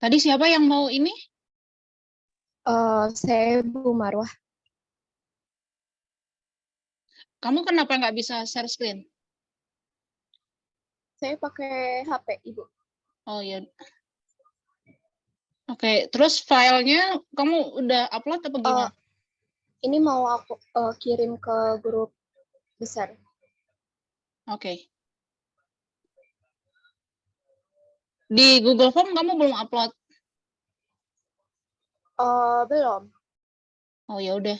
Tadi siapa yang mau ini? Saya Bu Marwah. Kamu kenapa nggak bisa share screen? Saya pakai HP Ibu. Oh ya. Oke, terus filenya kamu udah upload apa gimana? Ini mau aku kirim ke grup besar. Oke. Di Google Form kamu belum upload? Belum. Oh ya udah.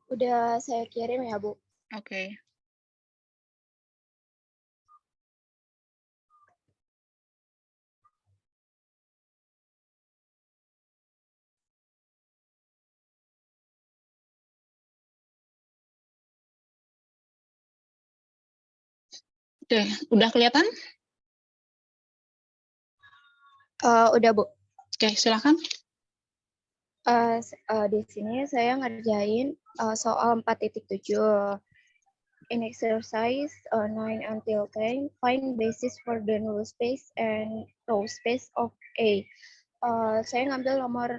Udah saya kirim ya, Bu. Oke. Oke, udah kelihatan? Udah, Bu. Oke, silakan. Di sini saya ngerjain soal 4.7. In exercise 9 until 10, find basis for the null space and row space of A. Saya ngambil nomor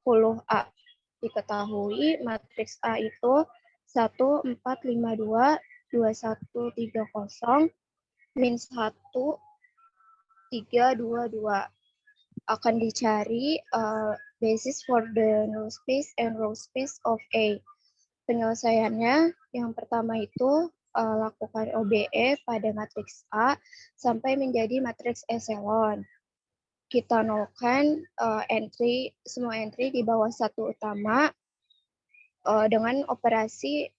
10A. Diketahui matriks A itu 1, 4, 5, 2, 2, 1, 3, 0, min 1, 3, 2, 2. Akan dicari basis for the null space and row space of A. Penyelesaiannya, yang pertama itu lakukan OBE pada matriks A sampai menjadi matriks eselon. Kita nolkan semua entry di bawah satu utama dengan operasi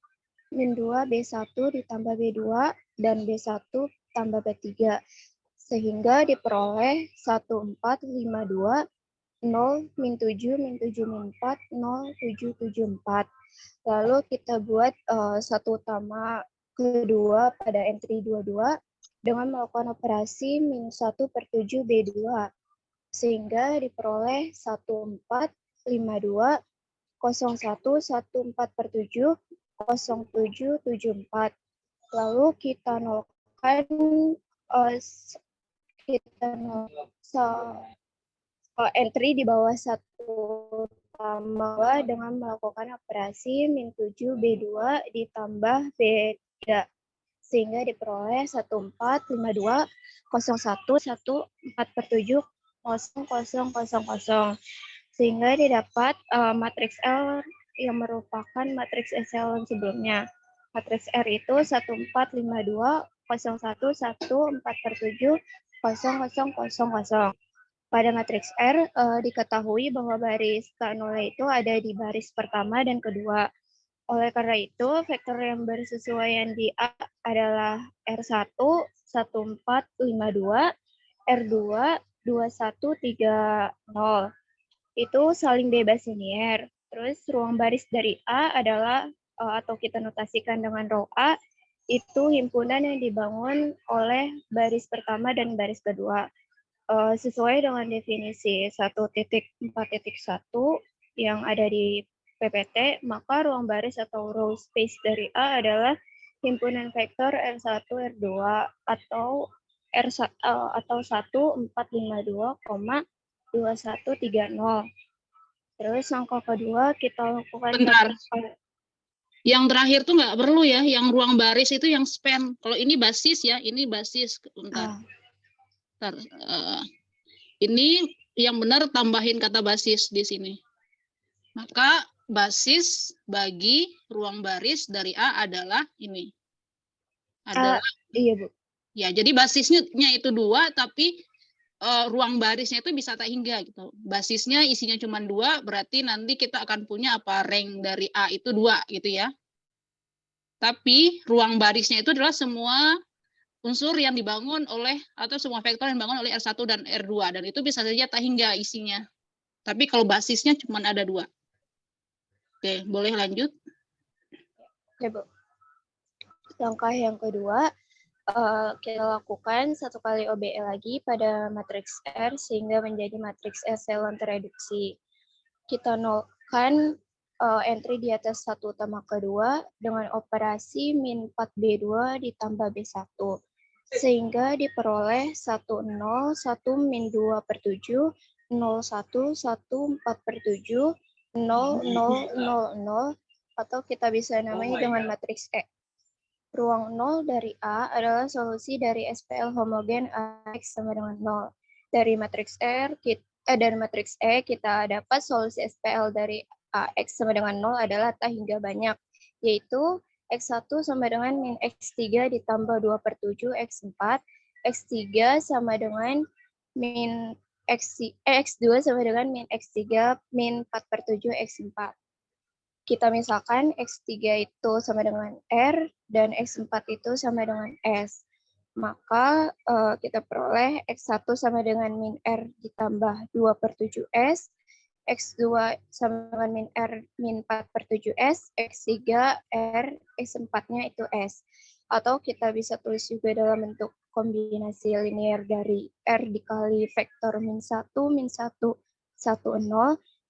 min 2 B1 ditambah B2 dan B1 tambah B3 sehingga diperoleh 1452 0 min 7 min 7 min 4 0 7 7 4. Lalu kita buat satu utama kedua pada entry 22 dengan melakukan operasi min 1 per 7 B2 sehingga diperoleh 1452 01 14 per 7 0774. Lalu kita nolkan entry di bawah satu utama dengan melakukan operasi min 7 B2 ditambah B3 sehingga diperoleh 1452 01 14 per 7 0000 sehingga didapat matriks L yang merupakan matriks eselon sebelumnya. Matriks R itu 1452 01 14 per 7 0000. Pada matriks R diketahui bahwa baris K0 itu ada di baris pertama dan kedua. Oleh karena itu, vektor yang bersesuaian di A adalah R1 1452, R2 2130. Itu saling bebas linier. Terus ruang baris dari A adalah atau kita notasikan dengan row A itu himpunan yang dibangun oleh baris pertama dan baris kedua. Sesuai dengan definisi 1.4.1 yang ada di PPT, maka ruang baris atau row space dari A adalah himpunan vektor R1, R2 atau R1 atau 1452, 2130. Terus langkah kedua kita lakukan Bentar. Yang terakhir tuh nggak perlu ya, yang ruang baris itu yang span. Kalau ini basis ya, ini basis. Bentar. Ini yang benar tambahin kata basis di sini. Maka basis bagi ruang baris dari A adalah ini. Adalah iya, Bu. Ya, jadi basisnya itu 2, tapi ruang barisnya itu bisa tak hingga gitu. Basisnya isinya cuma 2, berarti nanti kita akan punya apa rank dari A itu 2 gitu ya. Tapi ruang barisnya itu adalah semua unsur yang dibangun oleh atau semua vektor yang dibangun oleh R1 dan R2 dan itu bisa saja tak hingga isinya. Tapi kalau basisnya cuma ada 2. Oke, boleh lanjut. Oke, Bu. Langkah yang kedua, kita lakukan satu kali OBE lagi pada matriks R sehingga menjadi matriks eselon tereduksi. Kita nolkan entry di atas satu utama kedua dengan operasi min 4B2 ditambah B1. Sehingga diperoleh 10, 1 min 2 per 7, 0, 1, 1, 4 per 7, 0, 0, 0, 0, atau kita bisa namai dengan matriks E. Ruang 0 dari A adalah solusi dari SPL homogen AX sama dengan 0. Dari matriks E kita dapat solusi SPL dari AX sama dengan 0 adalah tak hingga banyak, yaitu X1 sama dengan min X3 ditambah 2 per 7 X4, X3 sama dengan min X2 sama dengan min X3 min 4 per 7 X4. Kita misalkan X3 itu sama dengan R dan X4 itu sama dengan S. Maka kita peroleh X1 sama dengan min R ditambah 2 per 7S, X2 sama dengan min R min 4 per 7S, X3 R, X4-nya itu S. Atau kita bisa tulis juga dalam bentuk kombinasi linear dari R dikali vektor min 1, 1, 0,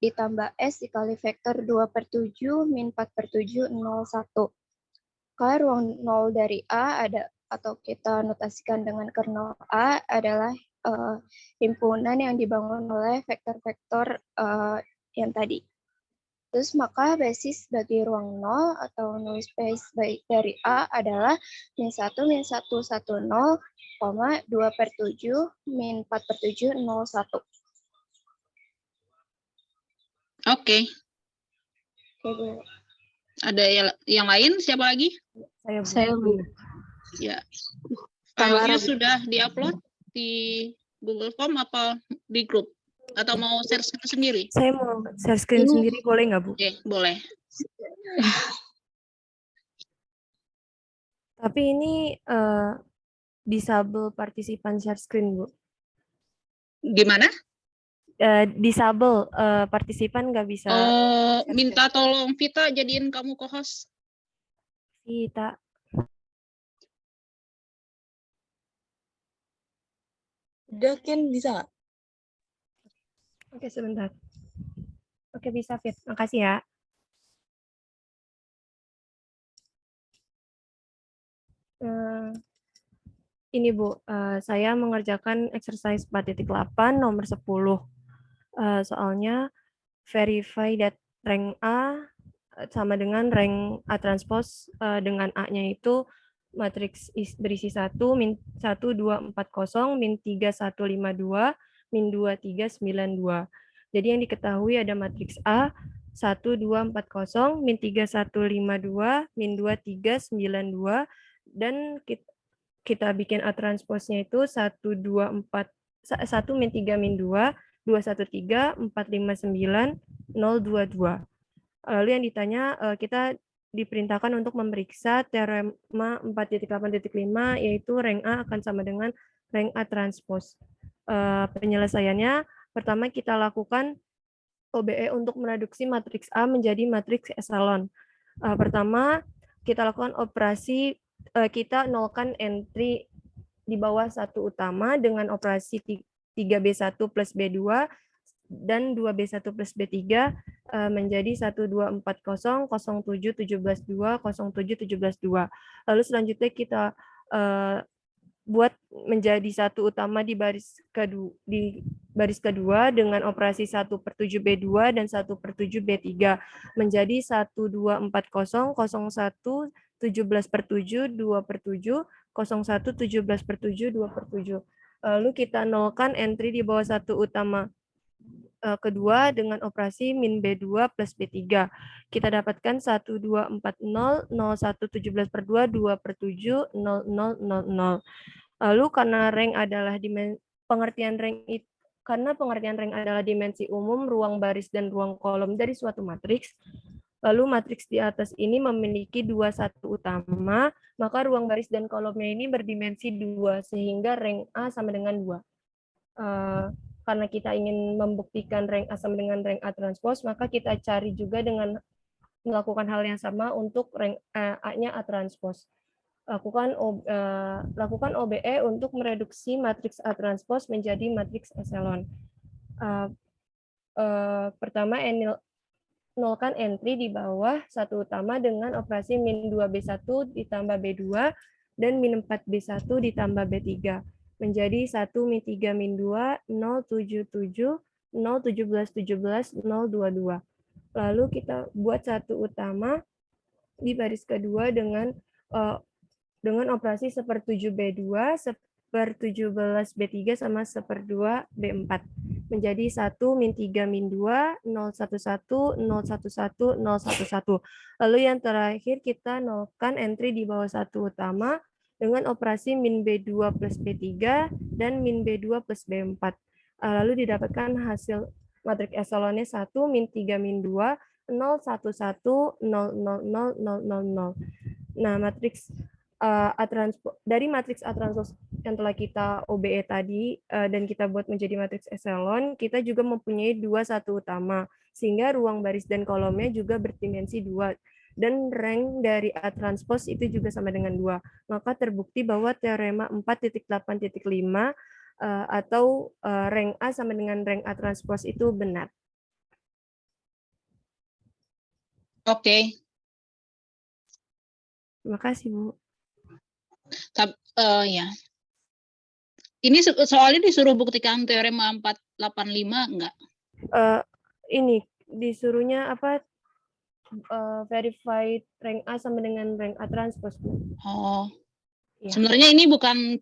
ditambah S dikali vektor 2 per 7, min 4 per 7, 0, 1. Kalau ruang 0 dari A ada, atau kita notasikan dengan kernel A adalah himpunan yang dibangun oleh vektor-vektor yang tadi. Terus maka basis bagi ruang 0 atau null space dari A adalah min 1, min 1, 1, 0, 2 per 7, min 4 per 7, 0, 1. Oke. Ada yang lain? Siapa lagi? Saya, Bu. Ya. Filenya sudah diupload di Google Form apa di grup? Atau mau share screen sendiri? Saya mau share screen sendiri, boleh nggak, Bu? Oke, boleh. Tapi ini disable partisipan share screen, Bu. Gimana? Disable partisipan nggak bisa. Oh, minta tolong Vita jadiin kamu co-host. Vita. Udah, Ken, bisa nggak? Oke, sebentar. Oke, bisa, Fit. Makasih ya. Ini, Bu. Saya mengerjakan exercise 4.8 nomor 10. Soalnya verify that rank A sama dengan rank A transpose dengan A-nya itu matriks berisi 1, min 1, 2, 4, 0, min 3, 1, 5, 2, min 2, 3, 9, 2. Jadi yang diketahui ada matriks A 1, 2, 4, 0, min 3, 1, 5, 2, min 2, 3, 9, 2, dan kita bikin A transpose-nya itu 1, 2, 4, 1, min 3, min 2, 2, 1, 3, 4, 5, 9, 0, 2, 2. Lalu yang ditanya, kita diperintahkan untuk memeriksa teorema 4.8.5, yaitu rank A akan sama dengan rank A transpose. Penyelesaiannya, pertama kita lakukan OBE untuk mereduksi matriks A menjadi matriks echelon. Pertama, kita lakukan operasi, kita nolkan entry di bawah satu utama dengan operasi 3B1 plus B2 dan 2B1 plus B3 menjadi 1240, 07, 17, 2, 07, 17, 2. Lalu selanjutnya kita buat menjadi satu utama di baris kedua dengan operasi 1 per 7 B2 dan 1 per 7 B3 menjadi 1240, 01, 17 per 7, 2 per 7, 01, 17 per 7, 2 per 7. Lalu kita nolkan entry di bawah satu utama kedua dengan operasi min B2 plus B3. Kita dapatkan 1240, 01, 17 per 2, 2 per 7, 0, 0, 0, 0. Lalu karena rank adalah pengertian rank adalah dimensi umum, ruang baris dan ruang kolom dari suatu matriks, lalu matriks di atas ini memiliki 2 satu utama, maka ruang baris dan kolomnya ini berdimensi 2, sehingga rank A sama dengan 2. Karena kita ingin membuktikan rank A sama dengan rank A transpose, maka kita cari juga dengan melakukan hal yang sama untuk rank A-nya A transpose. Lakukan OBE untuk mereduksi matriks A transpose menjadi matriks echelon. Pertama, nolkan entry di bawah satu utama dengan operasi min 2B1 ditambah B2 dan min 4B1 ditambah B3. Menjadi 1 min 3 min 2, 077, 017 17, 022. Lalu kita buat satu utama di baris kedua dengan operasi 1/7B2, 1/17B3 sama 1/2B4. Menjadi 1 min 3 min 2, 011, 011, 011. Lalu yang terakhir kita nolkan entry di bawah satu utama dengan operasi min B2 plus B3 dan min B2 plus B4. Lalu didapatkan hasil matriks eselonnya 1 min 3 min 2, 0, 1, 1, 0, 0, 0, 0, 0, 0. Nah, matriks dari matriks A transpose yang telah kita OBE tadi dan kita buat menjadi matriks eselon, kita juga mempunyai 2 satu utama, sehingga ruang baris dan kolomnya juga berdimensi 2. Dan rank dari A transpose itu juga sama dengan 2. Maka terbukti bahwa teorema 4.8.5 atau rank A sama dengan rank A transpose itu benar. Oke. Terima kasih, Bu. Ya. Ini soalnya disuruh buktikan teorema 485 enggak? Ini disuruhnya apa? Verified rank A sama dengan rank A transpose, Bu. Oh. Ya. Sebenarnya ini bukan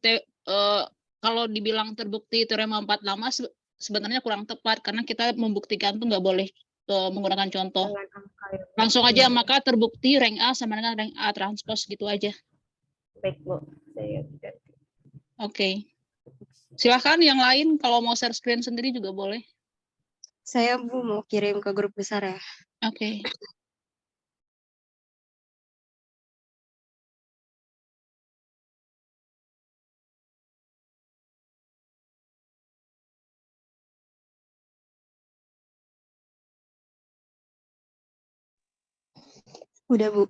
kalau dibilang terbukti teorema 45 sebenarnya kurang tepat karena kita membuktikan tuh nggak boleh menggunakan contoh. Langsung aja maka terbukti rank A sama dengan rank A transpose gitu aja. Baik, Bu. Oke. Silahkan yang lain kalau mau share screen sendiri juga boleh. Saya, Bu, mau kirim ke grup besar ya. Oke. Udah, Bu.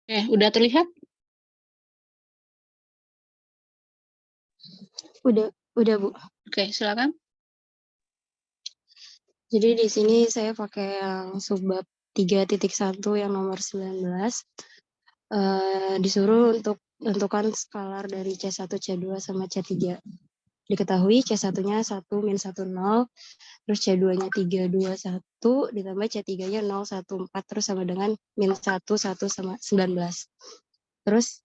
Udah terlihat? Udah, Bu. Oke, silakan. Jadi di sini saya pakai yang subbab 3.1 yang nomor 19. Disuruh untuk tentukan skalar dari C1, C2, sama C3. Diketahui C1-nya 1, min 1, 0, terus C2-nya 3, 2, 1, ditambah C3-nya 0, 1, 4, terus sama dengan min 1, 1, sama 19. Terus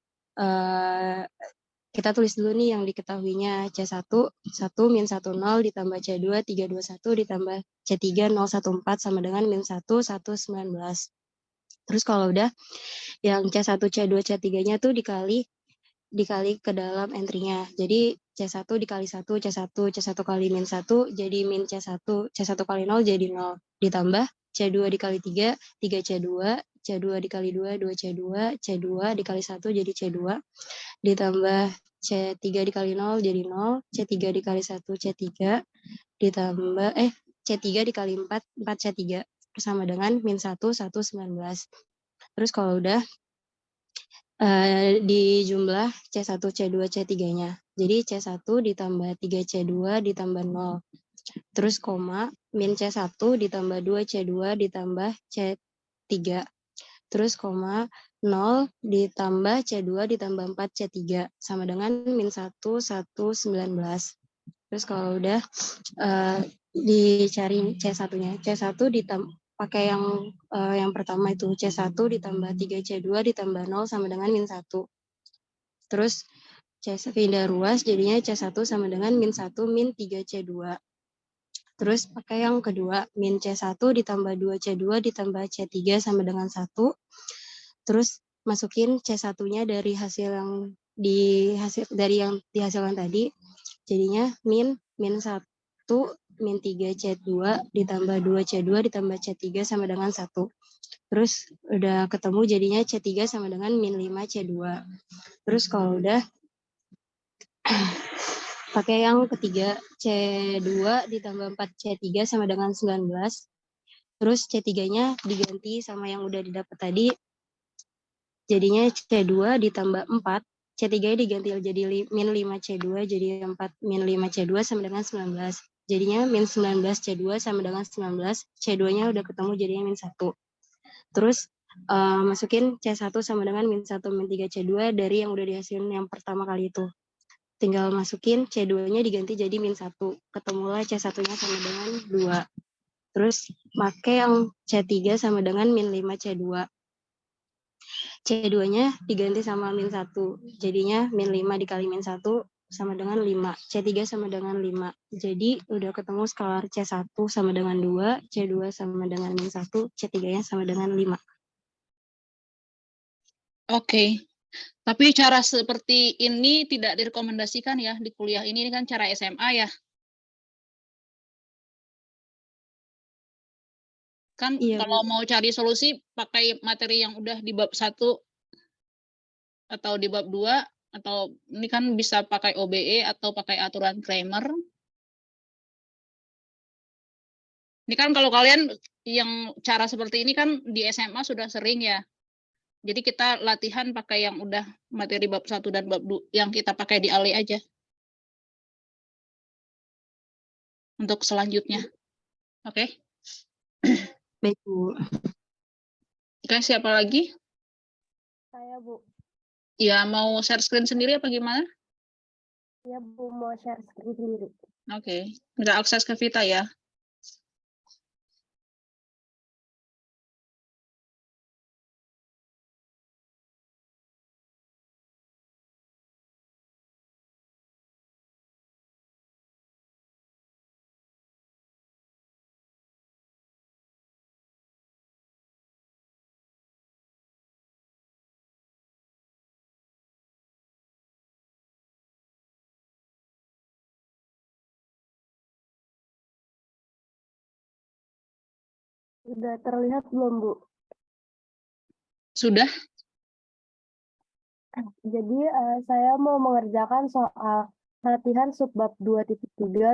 kita tulis dulu nih yang diketahuinya C1, 1, min 1, 0, ditambah C2, 3, 2, 1, ditambah C3, 0, 1, 4, sama dengan min 1, 1, 19. Terus kalau udah, yang C1, C2, C3-nya tuh dikali ke dalam entry-nya. Jadi C1 dikali 1, C1 kali min 1, jadi min C1, C1 kali 0 jadi 0. Ditambah C2 dikali 3, 3C2, C2 dikali 2, 2C2, C2 dikali 1 jadi C2. Ditambah C3 dikali 0 jadi 0, C3 dikali 1, C3, ditambah, C3 dikali 4, 4C3, sama dengan min 1, 1, 19. Terus kalau udah, di jumlah C1, C2, C3-nya. Jadi C1 ditambah 3C2 ditambah 0. Terus koma, min C1 ditambah 2C2 ditambah C3. Terus koma, 0 ditambah C2 ditambah 4C3. Sama dengan min 1, 1, 19. Terus kalau udah, dicari C1-nya. C1 ditambah pakai yang pertama itu C1 ditambah 3C2 ditambah 0 sama dengan min 1. Terus C1 pindah ruas jadinya C1 sama dengan min 1 min 3C2. Terus pakai yang kedua, min C1 ditambah 2C2 ditambah C3 sama dengan 1. Terus masukin C1-nya dari yang dihasilkan tadi. Jadinya min 1 min 3C2 ditambah 2C2 ditambah C3 sama dengan 1. Terus udah ketemu jadinya C3 sama dengan min 5C2. Terus kalau udah pakai yang ketiga, C2 ditambah 4C3 sama dengan 19. Terus C3-nya diganti sama yang udah didapat tadi. jadinya C2 ditambah 4, C3 diganti jadi min 5C2, jadi 4 min 5C2 sama dengan 19. Jadinya min 19 C2 sama dengan 19, C2-nya udah ketemu jadinya min 1. Terus masukin C1 sama dengan min 1 min 3 C2 dari yang udah dihasilin yang pertama kali itu. Tinggal masukin C2-nya diganti jadi min 1. Ketemulah C1-nya sama dengan 2. Terus pakai yang C3 sama dengan min 5 C2. C2-nya diganti sama min 1. Jadinya min 5 dikali min 1 sama dengan 5. C3 sama dengan 5. Jadi udah ketemu skalar C1 sama dengan 2, C2 sama dengan min 1, C3-nya sama dengan 5. Oke. Tapi cara seperti ini tidak direkomendasikan ya di kuliah ini kan cara SMA ya. Kan Iya, kalau Bu. mau cari solusi pakai materi yang udah di bab 1 atau di bab 2 atau ini kan bisa pakai OBE atau pakai aturan Kramer. Ini kan kalau kalian yang cara seperti ini kan di SMA sudah sering ya. Jadi kita latihan pakai yang udah materi bab 1 dan bab 2 yang kita pakai di ALE aja. Untuk selanjutnya. Oke. Baik, Bu. Oke, siapa lagi? Saya, Bu. Ya, mau share screen sendiri apa gimana? Ya, Bu, mau share screen sendiri. Oke. Nggak akses ke Vita ya. Sudah terlihat belum, Bu? Sudah? Jadi saya mau mengerjakan soal latihan subbab 2.3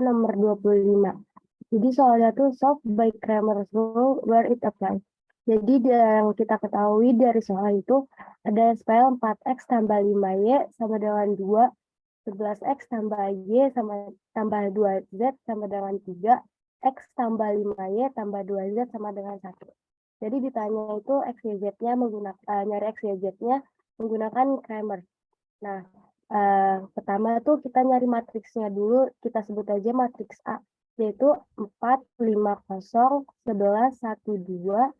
nomor 25. Jadi soalnya tuh solve by Cramer's rule where it applies. Jadi yang kita ketahui dari soal itu ada spell 4x tambah 5y sama dengan 2, 11x tambah y sama tambah 2z sama dengan 3, x tambah 5y tambah 2z sama dengan 1. Jadi ditanya itu x, y, z-nya menggunakan nyari x, y, z-nya menggunakan Cramer. Nah, pertama tuh kita nyari matriksnya dulu, kita sebut aja matriks A, yaitu 4, 5, 0, 11, 1, 2,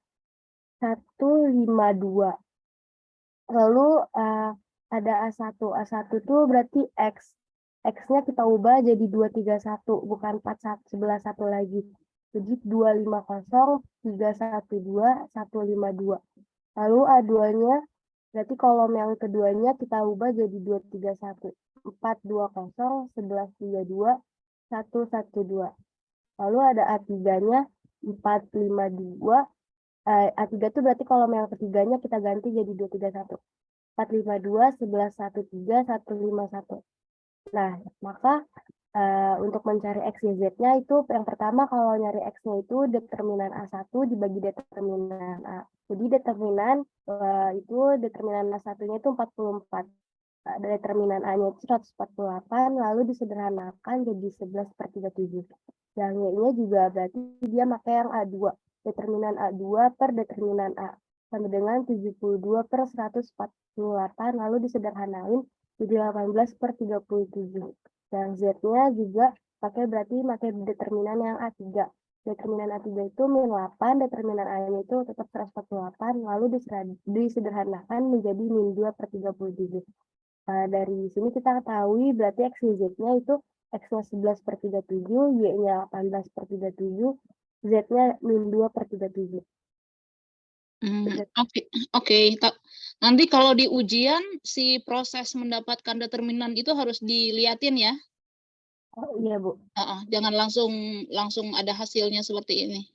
1, 5, 2. Lalu ada A1. A1 tuh berarti X. X-nya kita ubah jadi 231, bukan 4, 11, 1 lagi. Jadi 250, 312, 152. Lalu A2-nya, berarti kolom yang keduanya kita ubah jadi 231. 420, 1132, 112. Lalu ada A3-nya 452. A3 itu berarti kolom yang ketiganya kita ganti jadi 231. 452, 1113, 151. Nah, maka untuk mencari X, Y, Z-nya itu yang pertama kalau nyari X-nya itu determinan A1 dibagi determinan A. Jadi determinan itu determinan A1-nya itu 44. Determinan A-nya itu 148, lalu disederhanakan jadi 11/37. Yang Y-nya juga berarti dia pakai yang A2. Determinan A2 per determinan A. Sama dengan 72/148, lalu disederhanain jadi 18/37. Dan Z-nya juga berarti pakai determinan yang A3. Determinan A3 itu min 8, determinan A-nya itu tetap 148, lalu disederhanakan menjadi min 2/37. Dari sini kita ketahui berarti X, Y, Z-nya itu X-nya 11/37, Y-nya 18/37, Z-nya min 2/37. Oke. Nanti kalau di ujian si proses mendapatkan determinan itu harus diliatin ya. Oh iya, Bu. Jangan langsung ada hasilnya seperti ini.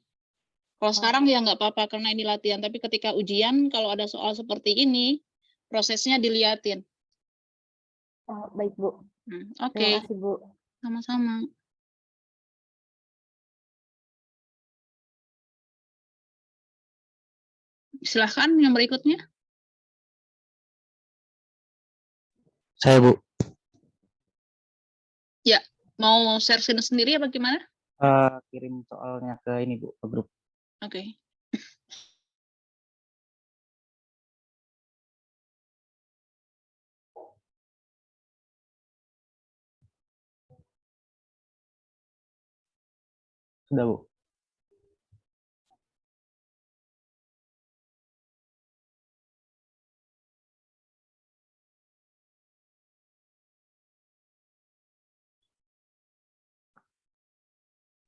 Kalau sekarang ya nggak apa-apa karena ini latihan, tapi ketika ujian kalau ada soal seperti ini prosesnya diliatin. Oh, baik, Bu. Oke. Terima kasih, Bu. Sama-sama. Silahkan yang berikutnya. Saya, Bu. Ya, mau share screen sendiri apa gimana? Kirim soalnya ke ini, Bu, ke grup. Oke. Sudah, Bu.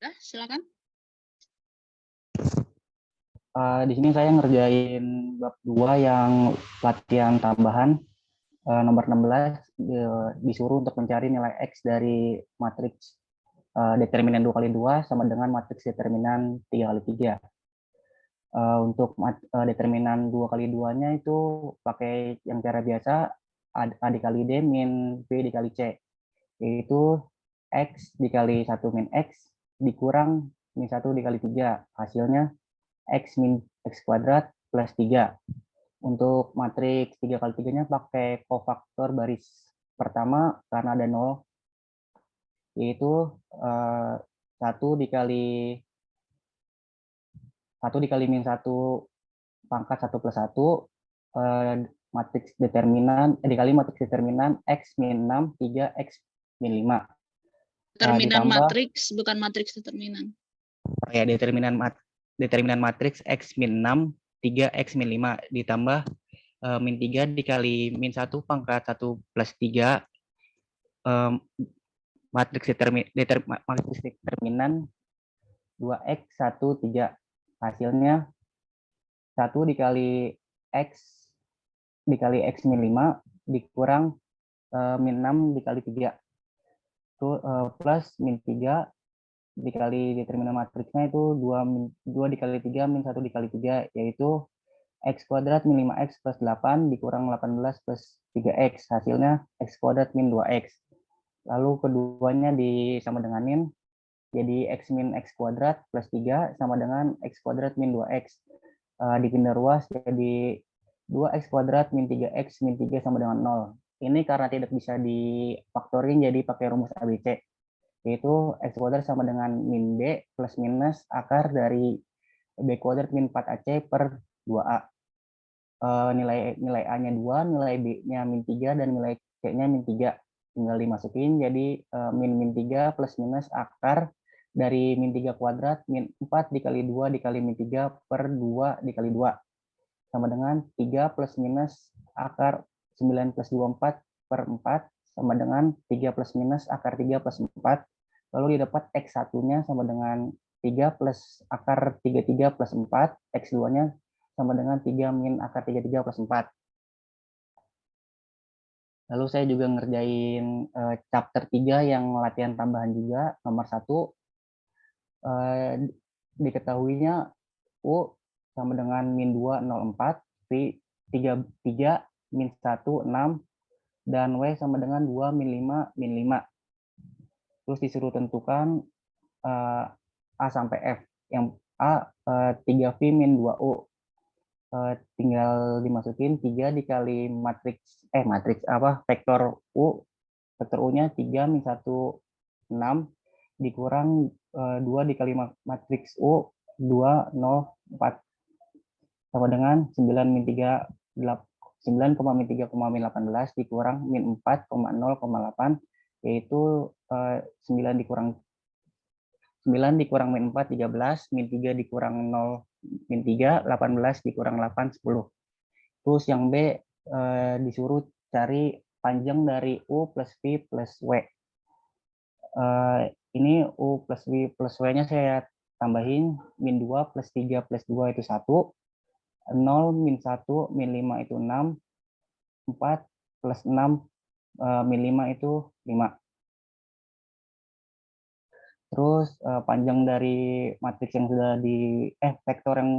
Udah, silakan. Di sini saya ngerjain bab 2 yang latihan tambahan nomor 16, disuruh untuk mencari nilai X dari matriks determinan 2 kali 2 sama dengan matriks determinan 3 kali 3. Untuk determinan 2 kali 2-nya itu pakai yang cara biasa, A dikali D min B dikali C, yaitu X dikali 1 min X dikurang min 1 dikali 3, hasilnya X min X kuadrat plus 3. Untuk matriks 3 kali 3-nya pakai kofaktor baris pertama karena ada 0, yaitu 1 dikali min 1 pangkat 1 plus 1 matriks determinan dikali matriks determinan X min 6, 3, X min 5. Determinan Ditambah, matriks, bukan matriks determinan. ya, determinan matriks X min 6, 3, X min 5 ditambah min 3 dikali min 1 pangkat 1 plus 3 matriks determinan 2X 1, 3, hasilnya 1 dikali X min 5 dikurang min 6 dikali 3 itu plus min 3 dikali determinan matriksnya itu 2 dikali 3 min 1 dikali 3, yaitu X kuadrat min 5X plus 8 dikurang 18 plus 3X, hasilnya X kuadrat min 2X. Lalu keduanya disama denganin, jadi X min X kuadrat plus 3 sama dengan X kuadrat min 2X. Dipindah ruas jadi 2X kuadrat min 3X min 3 sama dengan 0. Ini karena tidak bisa difaktorin jadi pakai rumus ABC, yaitu X kuadrat sama dengan min B plus minus akar dari B kuadrat min 4AC per 2A. Nilai A-nya 2, nilai B-nya min 3, dan nilai C-nya min 3. Tinggal dimasukin, jadi min 3 plus minus akar dari min 3 kuadrat min 4 dikali 2 dikali min 3 per 2 dikali 2. Sama dengan 3 plus minus akar 9 plus 24 per 4 sama dengan 3 plus minus akar 3 plus 4. Lalu didapat X1-nya sama dengan 3 plus akar 33 plus 4, X2-nya sama dengan 3 min akar 33 plus 4. Lalu saya juga ngerjain chapter 3 yang latihan tambahan juga, nomor 1. Diketahuinya U sama dengan min 2, 0, 4, V 3, min 1, 6, dan W sama dengan 2, min 5, min 5. Terus disuruh tentukan A sampai F. Yang A 3V min 2U. Tinggal dimasukin 3 dikali vektor U. Vektor U-nya 3 min 1, 6 dikurang 2 dikali matriks U 2, 0, 4 sama dengan 9 min 3, 9,3,18 dikurang min 4,0,8, yaitu 9 dikurang min 4, 13, min 3 dikurang 0, min 3, 18 dikurang 8, 10. Terus yang B disuruh cari panjang dari U plus V plus W. Ini U plus V plus W-nya saya tambahin, min 2 plus 3 plus 2 itu 1, 0 min 1 min 5 itu 6, 4 plus 6 min 5 itu 5. Terus panjang dari matriks yang sudah vektor yang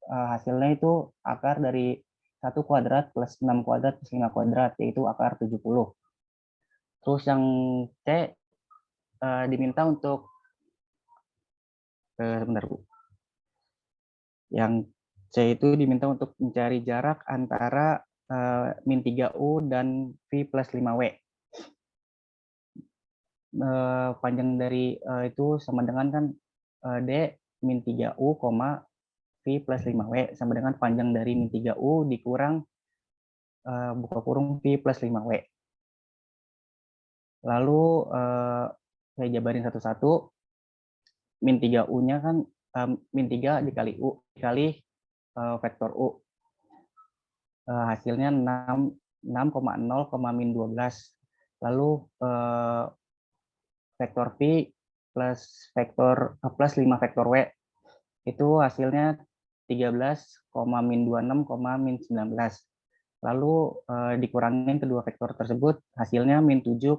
hasilnya itu akar dari 1 kuadrat plus 6 kuadrat plus 5 kuadrat, yaitu akar 70. Terus yang C diminta untuk sebentar, Bu. Yang C itu diminta untuk mencari jarak antara min 3U dan V plus 5W. Panjang dari itu sama dengan kan D min 3U, V plus 5W sama dengan panjang dari min 3U dikurang buka kurung V plus 5W. Lalu saya jabarin satu-satu. Min 3U-nya kan min 3 dikali U dikali vektor U. Hasilnya 6,0, min 12. Lalu vektor V plus plus 5 vektor W itu hasilnya 13, min 26, min 19. Lalu dikurangin kedua vektor tersebut hasilnya min 7,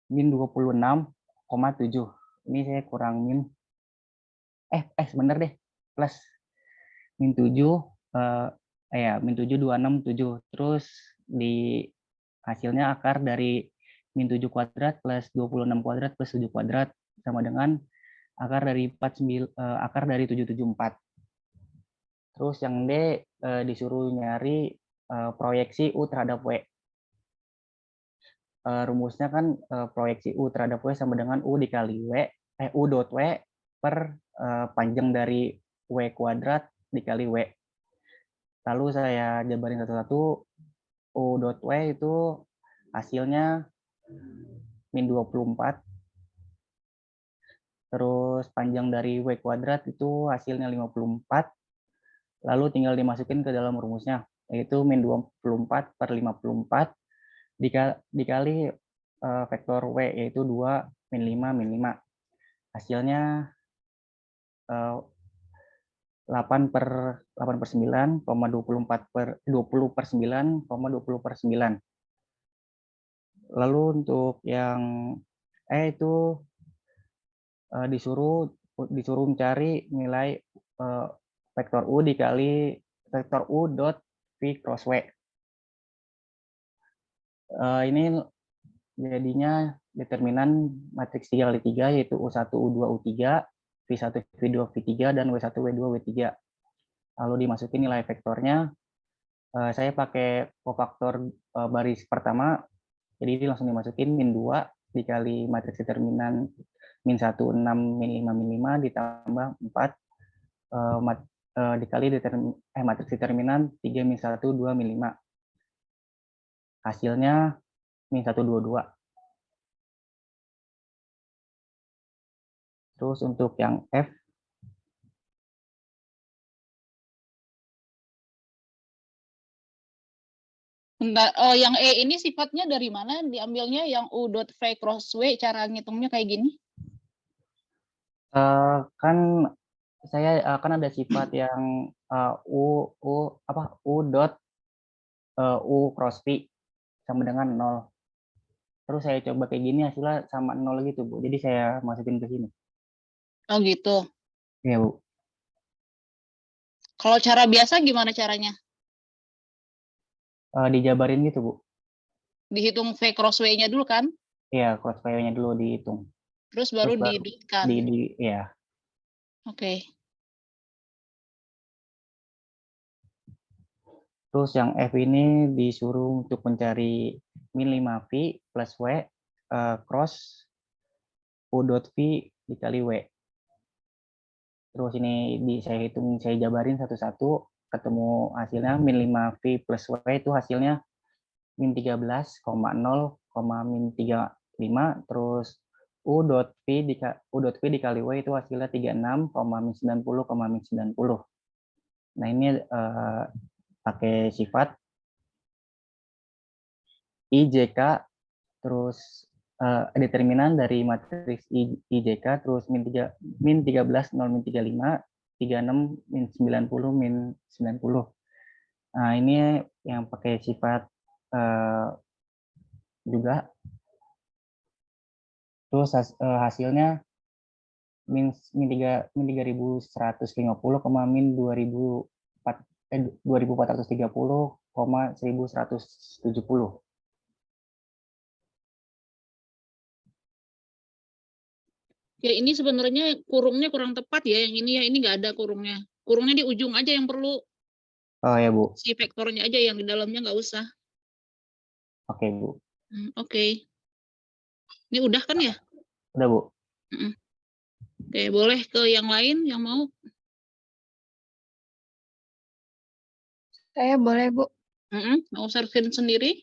min 26,7. Ini saya kurang min sebentar deh, plus min 7 min 7 267. Terus di hasilnya akar dari min 7 kuadrat plus 26 kuadrat plus 7 kuadrat sama dengan akar dari 774. Terus yang D disuruh nyari proyeksi U terhadap W. Rumusnya kan proyeksi U terhadap W sama dengan U dikali U dot W per panjang dari W kuadrat dikali W. Lalu saya jabarin satu-satu. U dot W itu hasilnya min 24. Terus panjang dari W kuadrat itu hasilnya 54. Lalu tinggal dimasukin ke dalam rumusnya, yaitu min 24 per 54 dikali vektor W, yaitu 2 min 5 min 5. Hasilnya 8 per 9, 24 per 20 per 9, 20 per 9. Lalu untuk yang itu disuruh mencari nilai vektor U dikali vektor U dot V cross W. Ini jadinya determinan matriks 3 kali 3 yaitu U1, U2, U3, V1, V2, V3, dan W1, W2, W3. Lalu dimasukin nilai vektornya. Saya pakai kofaktor baris pertama, jadi langsung dimasukin min 2 dikali matriks determinan min 1, 6, min 5, min 5 ditambah 4 dikali matriks determinan 3, min 1, 2, min 5. Hasilnya min 122. Terus untuk yang F, Bentar, oh yang E ini sifatnya dari mana diambilnya? Yang U dot V cross W, cara ngitungnya kayak gini? kan saya akan ada sifat yang U dot U cross V sama dengan 0. Terus saya coba kayak gini hasilnya sama 0 gitu, Bu. Jadi saya masukin ke sini. Oh gitu. Iya, Bu. Kalau cara biasa gimana caranya? Dijabarin gitu, Bu. Dihitung V cross W-nya dulu kan? Iya, cross V-nya dulu dihitung. Terus baru Terus didotkan. ya. Oke. Terus yang F ini disuruh untuk mencari min 5V plus W cross U dot V dikali W. Terus ini saya jabarin satu-satu, ketemu hasilnya min 5V plus W itu hasilnya min 13,0, min 35, terus U dot V dikali W itu hasilnya 36, min 90, min 90. Nah ini pakai sifat IJK, terus determinan dari matriks IJK, terus min 13, 0, min 35, 36, min 90, min 90. Nah, ini yang pakai sifat juga. Terus hasilnya min 3150, min 2430, 1170. Ya ini sebenarnya kurungnya kurang tepat ya, yang ini ya, ini nggak ada kurungnya. Kurungnya di ujung aja yang perlu. Oh ya, Bu. Si vektornya aja yang di dalamnya nggak usah. Oke, Bu. Oke. Ini udah kan ya? Udah, Bu. Oke, boleh ke yang lain yang mau? Saya boleh, Bu, Mau servin sendiri?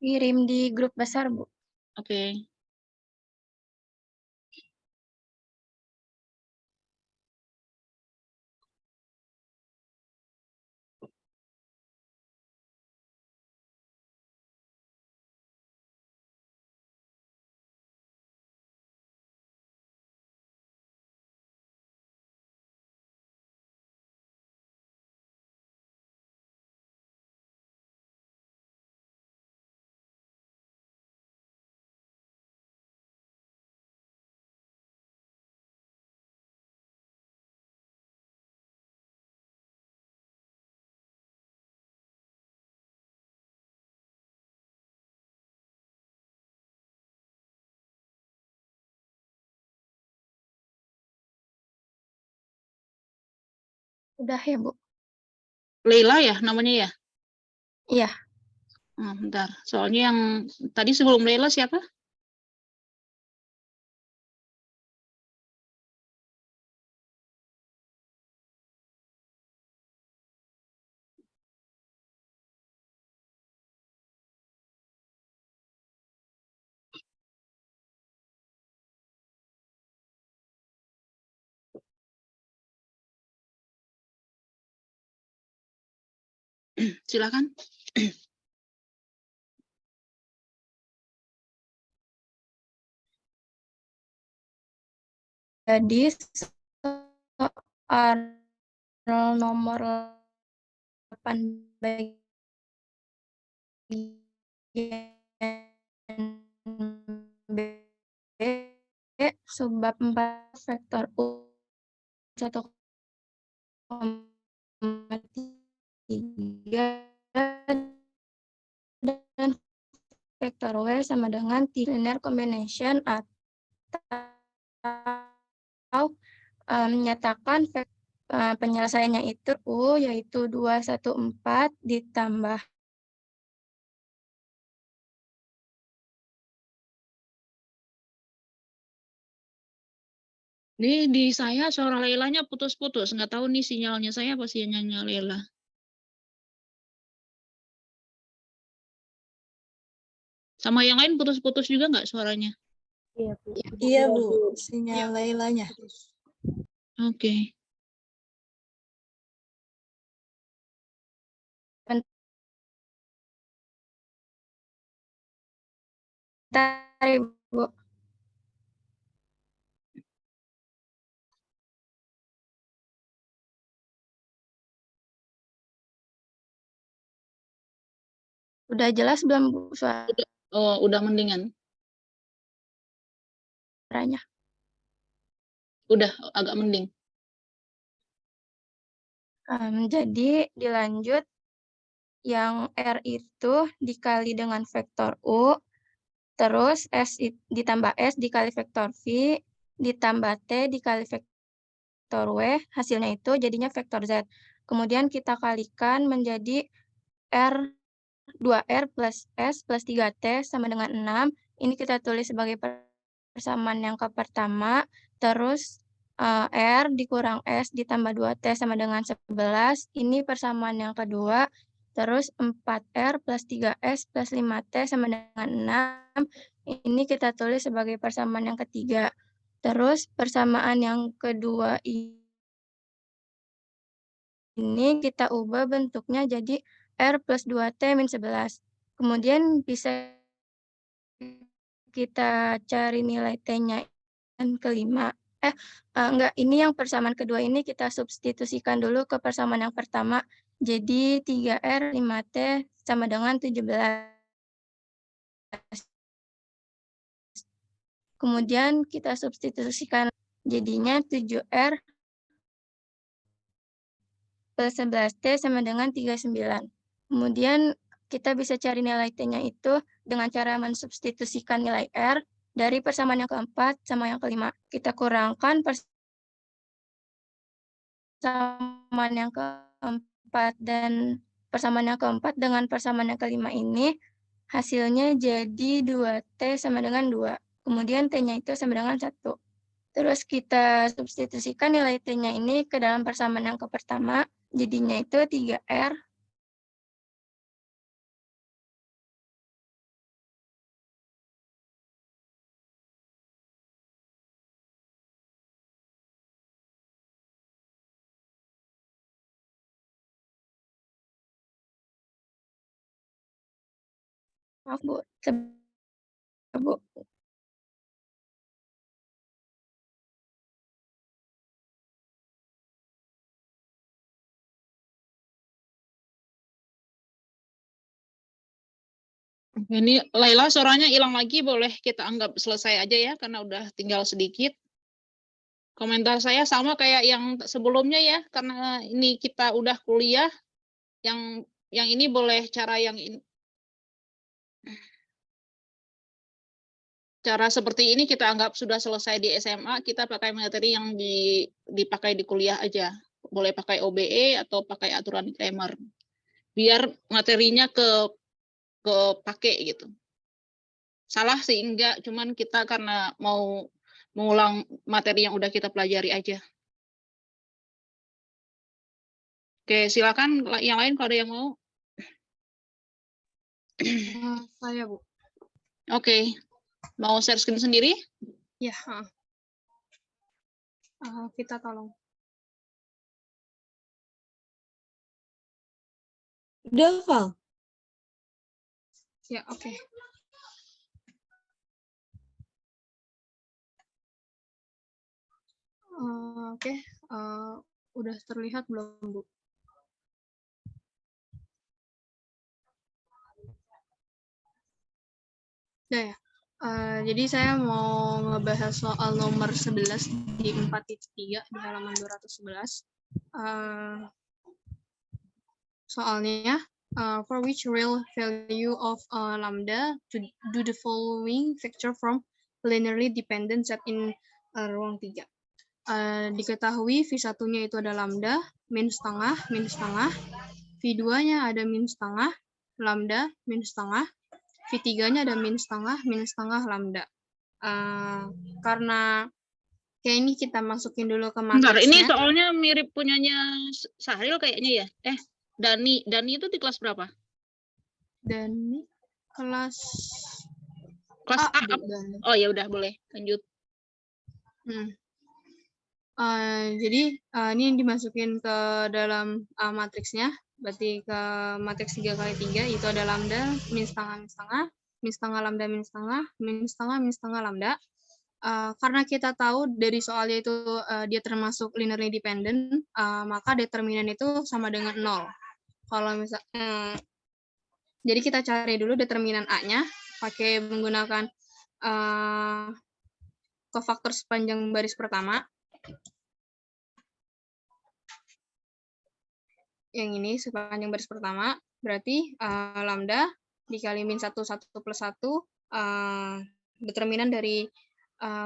kirim di grup besar, Bu. Oke. Udah ya, Bu? Leila ya namanya ya? Iya. Bentar. Soalnya yang tadi sebelum Leila siapa? Silakan. Jadi soal nomor 8 bagian B subbab 4 vektor U 1,3 dan vektor W sama dengan linear combination atau menyatakan penyelesaiannya itu U yaitu 214 ditambah Nih di saya suara Leilanya putus-putus. Nggak tahu nih sinyalnya saya apa sinyalnya Leila. Sama yang lain putus-putus juga nggak suaranya? Iya, Bu. Iya, Bu. Sinyal Lailanya. Oke. bentar, Ibu. Udah jelas belum, Bu, Oh, udah mendingan. suaranya? Udah agak mending. Jadi dilanjut yang R itu dikali dengan vektor U, terus ditambah S dikali vektor V, ditambah T dikali vektor W, hasilnya itu jadinya vektor Z. Kemudian kita kalikan menjadi R 2R plus S plus 3T sama dengan 6. Ini kita tulis sebagai persamaan yang pertama, terus R dikurang S ditambah 2T sama dengan 11. Ini persamaan yang kedua, terus 4R plus 3S plus 5T sama dengan 6. Ini kita tulis sebagai persamaan yang ketiga. Terus persamaan yang kedua ini kita ubah bentuknya jadi R plus 2T min 11. Kemudian bisa kita cari nilai T-nya yang kelima. Enggak, ini yang persamaan kedua ini kita substitusikan dulu ke persamaan yang pertama. Jadi 3R 5T sama dengan 17. Kemudian kita substitusikan jadinya 7R plus 11T sama dengan 39. Kemudian kita bisa cari nilai T-nya itu dengan cara mensubstitusikan nilai R dari persamaan yang keempat sama yang kelima. Kita kurangkan persamaan yang keempat dan persamaan yang keempat dengan persamaan yang kelima ini hasilnya jadi 2T sama dengan 2. Kemudian T-nya itu sama dengan 1. Terus kita substitusikan nilai T-nya ini ke dalam persamaan yang pertama, jadinya itu 3R. Maaf, Bu. Bu. Ini Laila suaranya hilang lagi, boleh kita anggap selesai aja ya, karena udah tinggal sedikit. Komentar saya sama kayak yang sebelumnya ya, karena ini kita udah kuliah, yang ini boleh cara cara seperti ini kita anggap sudah selesai di SMA, kita pakai materi yang dipakai di kuliah aja. Boleh pakai OBE atau pakai aturan Kramer. Biar materinya kepake gitu. Salah sih enggak, cuman kita karena mau mengulang materi yang udah kita pelajari aja. Oke, silakan yang lain kalau ada yang mau. Saya, Bu. Oke, mau share screen sendiri? Ya. Kita tolong. Udah, Val? Ya, oke. Oke, udah terlihat belum, Bu? Udah ya. Jadi saya mau ngebahas soal nomor 11 di 4.3 di halaman 211. Soalnya, for which real value of lambda to do the following factor from linearly dependent set in ruang 3. Diketahui V1-nya itu ada lambda, min setengah, V2-nya ada min setengah, lambda, min setengah, V3-nya ada min setengah, lambda. Karena kayak ini kita masukin dulu ke matriksnya. Bentar, ini soalnya mirip punyanya Sahril kayaknya ya. Dani itu di kelas berapa? Dani kelas A. Dani. Oh ya udah, boleh lanjut. Jadi ini dimasukin ke dalam matriksnya, berarti ke matriks 3 kali 3 itu ada lambda, min setengah, lambda, min setengah, lambda. Karena kita tahu dari soalnya itu dia termasuk linearly dependent, maka determinan itu sama dengan 0. Kalau jadi kita cari dulu determinan A-nya pakai menggunakan kofaktor sepanjang baris pertama. Yang ini sepanjang baris pertama, berarti lambda dikali min 1 plus 1, determinan dari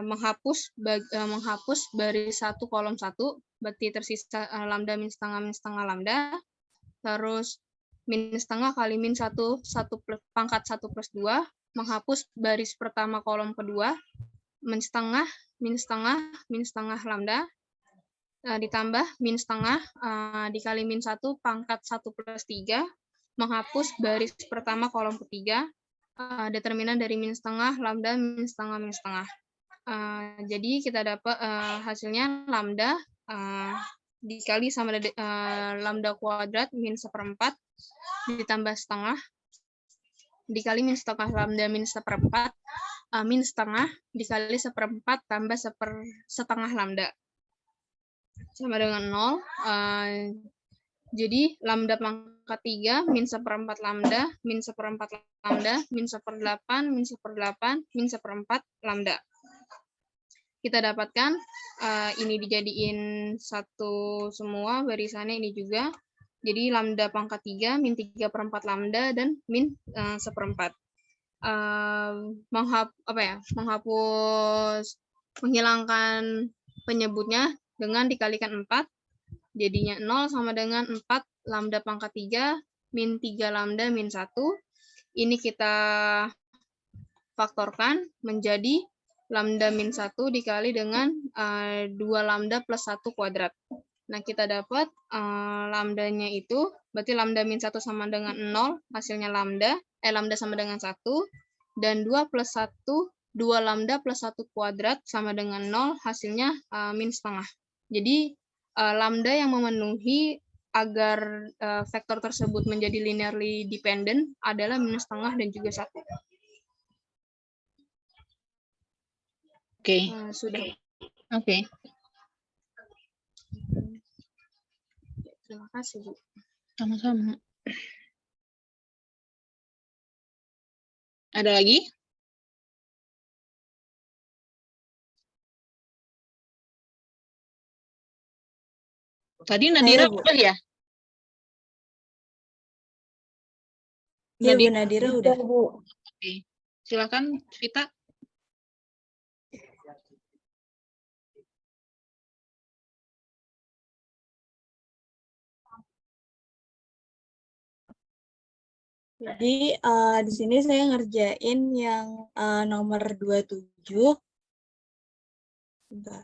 menghapus baris 1 kolom 1, berarti tersisa lambda min setengah lambda, terus min setengah kali min 1 pangkat 1 plus 2, menghapus baris pertama kolom kedua, min setengah lambda, ditambah min setengah dikali min 1 pangkat 1 plus 3, menghapus baris pertama kolom ketiga, determinan dari min setengah, lambda, min setengah. Jadi kita dapat hasilnya lambda dikali sama lambda kuadrat min 1/4 ditambah setengah dikali min setengah lambda min 1/4 min setengah dikali 1/4 tambah setengah lambda sama dengan 0. Jadi lambda pangkat 3 min 1/4 lambda min 1/4 lambda min 1/8 min 1/8 min 1/4 lambda. Kita dapatkan ini dijadiin satu semua barisannya ini juga. Jadi lambda pangkat 3 min 3/4 lambda dan min 1/4. Menghapus menghilangkan penyebutnya dengan dikalikan 4 Jadinya 0 sama dengan 4 lambda pangkat 3 min 3 lambda min 1. Ini kita faktorkan menjadi lambda min 1 dikali dengan 2 lambda plus 1 kuadrat. Nah, kita dapat lambdanya itu, berarti lambda min 1 sama dengan 0, hasilnya lambda sama dengan 1, dan 2 plus 1, 2 lambda plus 1 kuadrat sama dengan 0, hasilnya min setengah. Jadi, lambda yang memenuhi agar vektor tersebut menjadi linearly dependent adalah minus setengah dan juga 1. Oke. Sudah. Oke. Terima kasih, Bu. Sama-sama. Ada lagi? Tadi Nadira Bu. udah ya? Iya, Bu Nadira udah. Oke. Silakan, Vita. Jadi di sini saya ngerjain yang nomor 27. Bentar.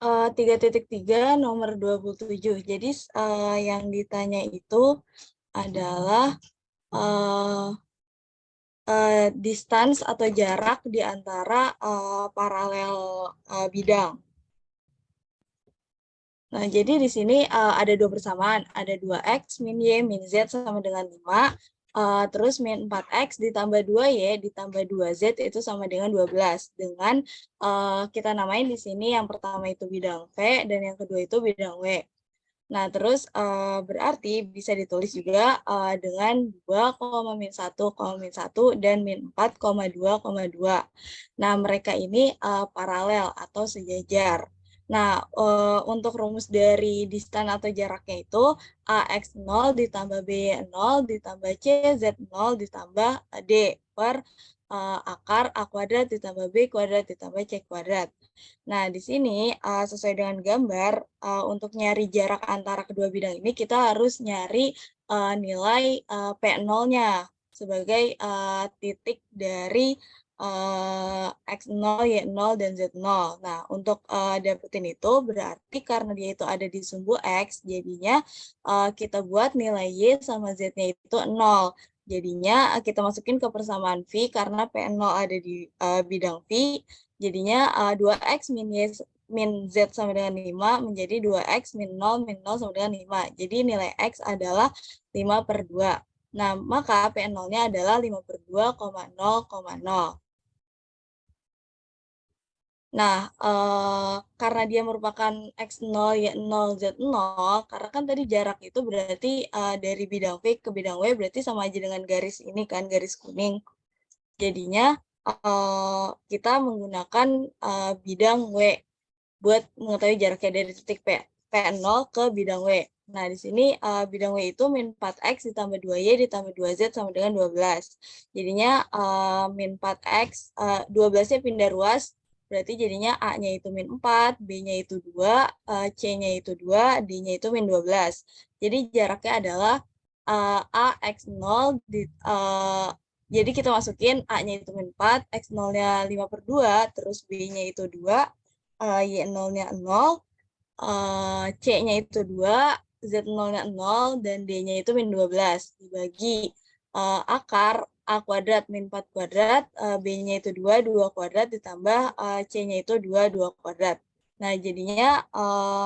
Uh, 3.3 nomor 27. Jadi yang ditanya itu adalah distance atau jarak di antara paralel bidang. Nah, jadi di sini ada dua persamaan, ada 2x min y min z sama dengan 5, terus min 4x ditambah 2y ditambah 2z itu sama dengan 12. Dengan kita namain di sini yang pertama itu bidang V dan yang kedua itu bidang W. Nah, terus berarti bisa ditulis juga dengan 2, min 1, min 1, dan min 4, 2,2. Nah, mereka ini paralel atau sejajar. Nah, untuk rumus dari distance atau jaraknya itu AX0 ditambah BY0 ditambah CZ0 ditambah D per akar A kuadrat ditambah B kuadrat ditambah C kuadrat. Nah, di sini sesuai dengan gambar, untuk nyari jarak antara kedua bidang ini, kita harus nyari nilai P0-nya sebagai titik dari X0, Y0, dan Z0. Nah, untuk dapetin itu, berarti karena dia itu ada di sumbu X, jadinya kita buat nilai Y sama Z-nya itu 0. Jadinya kita masukin ke persamaan V karena P0 ada di bidang V. Jadinya 2x min z sama dengan 5 menjadi 2x min 0 sama dengan 5. Jadi nilai x adalah 5/2. Nah, maka P0-nya adalah 5/2,0,0. Nah, karena dia merupakan X0, Y0, Z0, karena kan tadi jarak itu berarti dari bidang V ke bidang W berarti sama aja dengan garis ini kan, garis kuning. Jadinya kita menggunakan bidang W buat mengetahui jaraknya dari titik P0 ke bidang W. Nah, di sini bidang W itu min 4x ditambah 2y ditambah 2z sama dengan 12. Jadinya min 4x, 12-nya pindah ruas, berarti jadinya A-nya itu min 4, B-nya itu 2, C-nya itu 2, D-nya itu min 12. Jadi jaraknya adalah AX0 jadi kita masukin A-nya itu min 4, X0-nya 5/2, terus B-nya itu 2, Y0-nya 0, C-nya itu 2, Z0-nya 0, dan D-nya itu min 12. Dibagi akar A kuadrat min 4 kuadrat, B-nya itu 2, 2 kuadrat, ditambah C-nya itu 2, 2 kuadrat. Nah, jadinya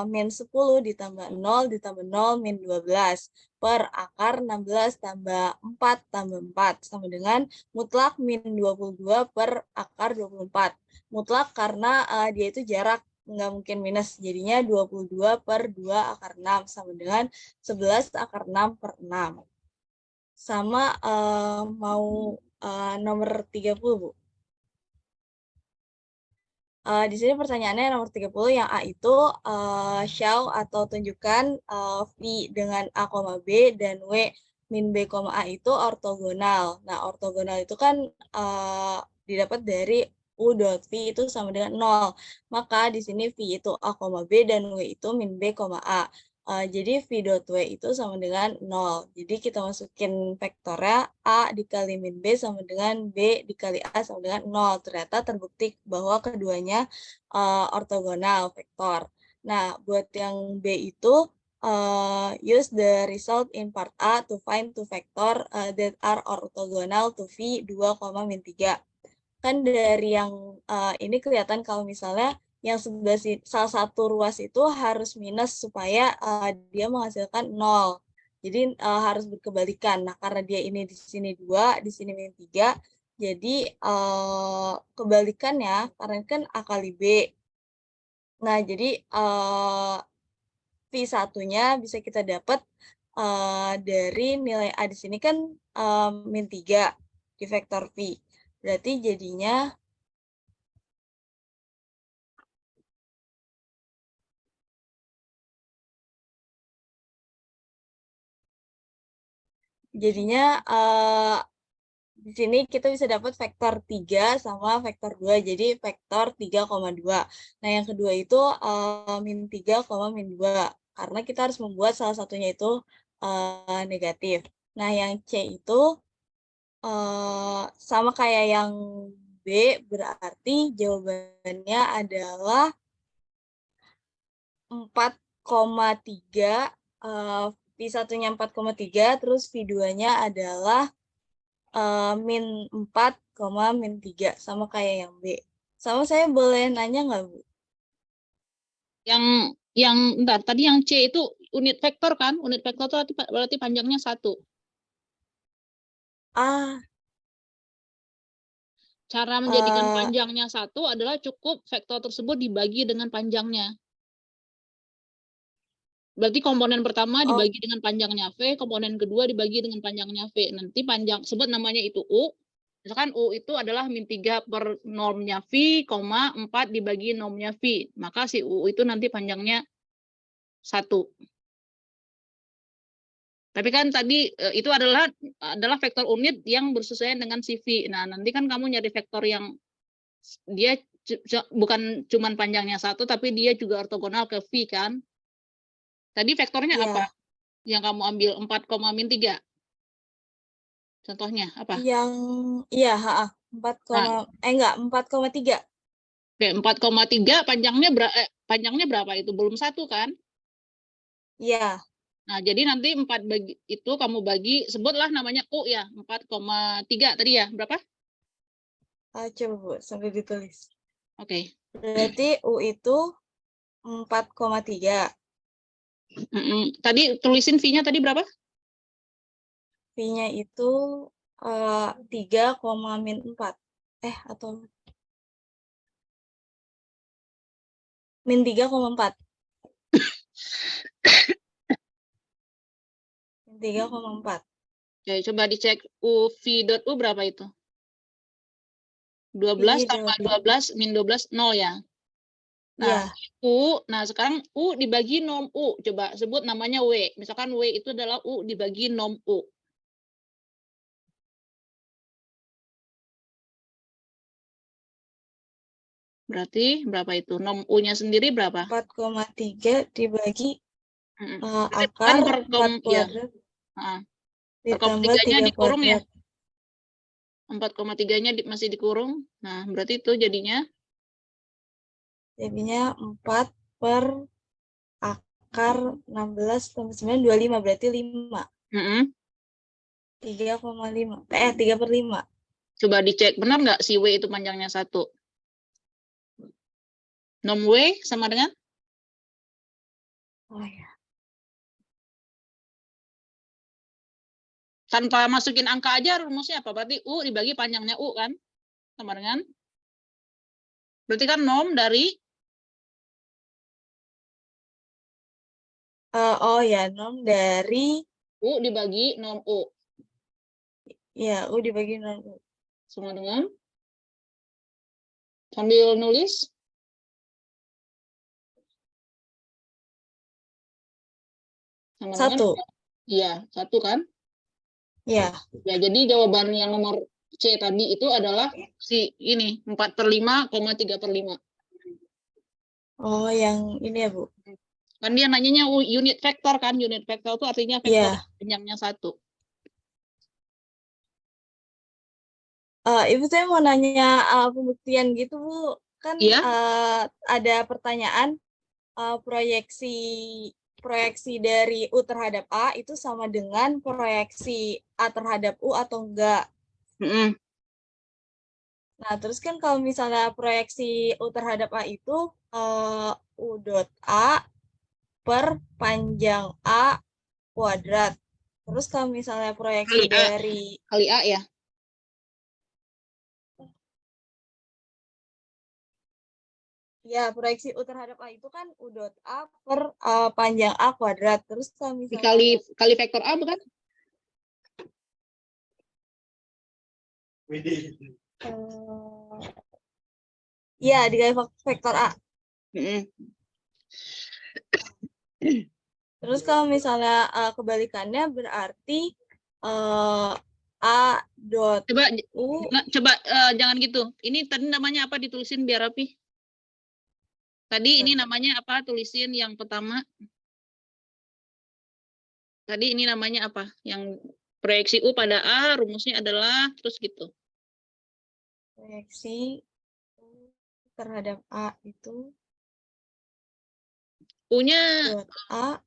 min 10 ditambah 0 ditambah 0 min 12 per akar 16 tambah 4 tambah 4 sama dengan mutlak min 22 per akar 24. Mutlak karena dia itu jarak, nggak mungkin minus. Jadinya 22/2 akar 6 sama dengan 11 akar 6 per 6. Sama mau nomor 30, Bu. Di sini pertanyaannya nomor 30 yang A itu show atau tunjukkan V dengan A, B dan W min B, A itu ortogonal. Nah, ortogonal itu kan didapat dari U dot V itu sama dengan 0. Maka di sini V itu A, B dan W itu min B, A. Jadi V dot W itu sama dengan 0. Jadi kita masukin vektornya A dikali min B sama dengan B dikali A sama dengan 0. Ternyata terbukti bahwa keduanya ortogonal vektor. Nah, buat yang B itu, use the result in part A to find two vector that are orthogonal to V 2, min 3. Kan dari yang ini kelihatan kalau misalnya yang sebelah salah satu ruas itu harus minus supaya dia menghasilkan 0. Jadi harus berkebalikan. Nah, karena dia ini di sini 2, di sini min 3, jadi kebalikannya karena kan A kali B. Nah, jadi V1-nya bisa kita dapat dari nilai A di sini kan min 3 di vektor V. Berarti jadinya di sini kita bisa dapat vektor 3 sama vektor 2. Jadi vektor 3,2. Nah, yang kedua itu min 3, min 2. Karena kita harus membuat salah satunya itu negatif. Nah, yang C itu sama kayak yang B, berarti jawabannya adalah 4,3. V1-nya 4,3, terus V2-nya adalah min 4, min 3. Sama kayak yang B. Sama saya boleh nanya nggak, Bu? Yang entar, tadi yang C itu unit vektor kan? Unit vektor itu berarti panjangnya 1. Cara menjadikan panjangnya 1 adalah cukup vektor tersebut dibagi dengan panjangnya. Berarti komponen pertama dibagi dengan panjangnya V, komponen kedua dibagi dengan panjangnya V. Nanti panjang sebut namanya itu U. Misalkan U itu adalah min 3 per normnya V, 4 dibagi normnya V. Maka si U itu nanti panjangnya 1. Tapi kan tadi itu adalah vektor unit yang bersesuaian dengan si V. Nah, nanti kan kamu nyari vektor yang dia bukan cuman panjangnya 1, tapi dia juga ortogonal ke V kan. Tadi vektornya apa? Yang kamu ambil 4, min 3. Contohnya apa? Yang 4,3. Oke, 4,3 panjangnya berapa itu? Belum 1 kan? Iya. Nah, jadi nanti 4 bagi itu kamu bagi, sebutlah namanya U ya, 4,3 tadi ya, berapa? Coba, Bu, sambil ditulis. Oke. Berarti U itu 4,3. Tadi tulisin V-nya tadi berapa? V-nya itu 3, min 4. Atau min 3,4. Min 3,4. Oke, coba dicek U V.U berapa itu? 12 tambah 12 min 12, 0 ya? Nah, nah sekarang U dibagi norm U. Coba sebut namanya W. Misalkan W itu adalah U dibagi norm U. Berarti berapa itu? Norm U-nya sendiri berapa? 4,3 dibagi akar 4 kuadrat. Ditambah 3 dikurung ya? kuadrat. 4,3-nya masih dikurung. Nah, berarti itu jadinya? Jadinya 4 per akar 16 tambah 9, 25. Berarti 5. 3,5. 3 per 5. Coba dicek, benar nggak si W itu panjangnya 1? Norm W sama dengan? Oh ya. Tanpa masukin angka aja rumusnya apa? Berarti U dibagi panjangnya U kan? Sama dengan? Berarti kan norm dari? Norm dari? U dibagi norm U. Ya, U dibagi norm U. Sama dengan? Sambil nulis? Sama dengan, Satu. iya, 1 kan? Ya. Ya, jadi jawaban yang nomor C tadi itu adalah si ini 4/5,3/5. Oh, yang ini ya, Bu. Kan dia nanyanya unit vektor kan, unit vektor itu artinya vektor Iya. panjangnya 1. Ibu saya mau nanya pembuktian gitu, Bu. Kan Iya. ada pertanyaan proyeksi dari U terhadap A itu sama dengan proyeksi A terhadap U atau enggak. Nah, terus kan kalau misalnya proyeksi U terhadap A itu U dot A per panjang A kuadrat. Terus kalau misalnya proyeksi dari Kali A ya. ya, proyeksi U terhadap A itu kan U dot A per panjang A kuadrat. Terus kalau misalnya Kali vektor A bukan? ya, dikali vektor A. Terus kalau misalnya kebalikannya berarti A dot U. Coba jangan gitu. Ini tadi namanya apa, ditulisin biar rapi. Tadi ini namanya apa? Tulisin yang pertama. Tadi ini namanya apa? Yang proyeksi U pada A, rumusnya adalah terus gitu. Proyeksi U terhadap A itu U-nya dot A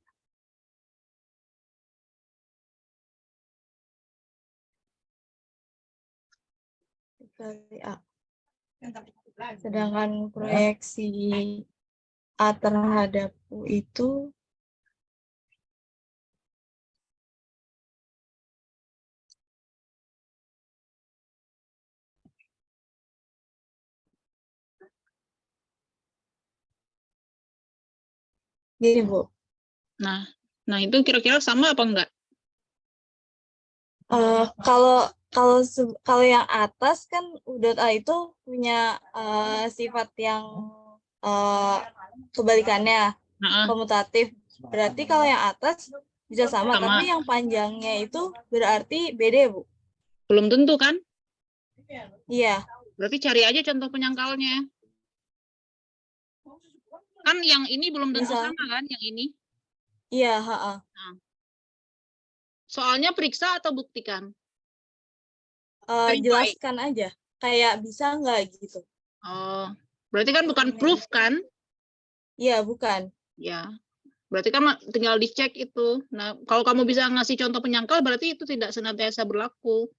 dikali A. Sedangkan proyeksi A terhadap U itu gini, Bu. Nah itu kira-kira sama apa enggak? Kalau yang atas kan U dot A itu punya sifat yang kebalikannya, komutatif. Berarti kalau yang atas bisa sama, tapi yang panjangnya itu berarti beda, Bu. Belum tentu kan? Iya. Berarti cari aja contoh penyangkalnya. Kan yang ini belum tentu sama kan, yang ini? Iya, Soalnya periksa atau buktikan? Jelaskan aja, kayak bisa nggak gitu. Oh, berarti kan bukan proof kan? Iya, bukan. Ya, berarti kan tinggal dicek itu. Nah, kalau kamu bisa ngasih contoh penyangkal, berarti itu tidak senantiasa berlaku.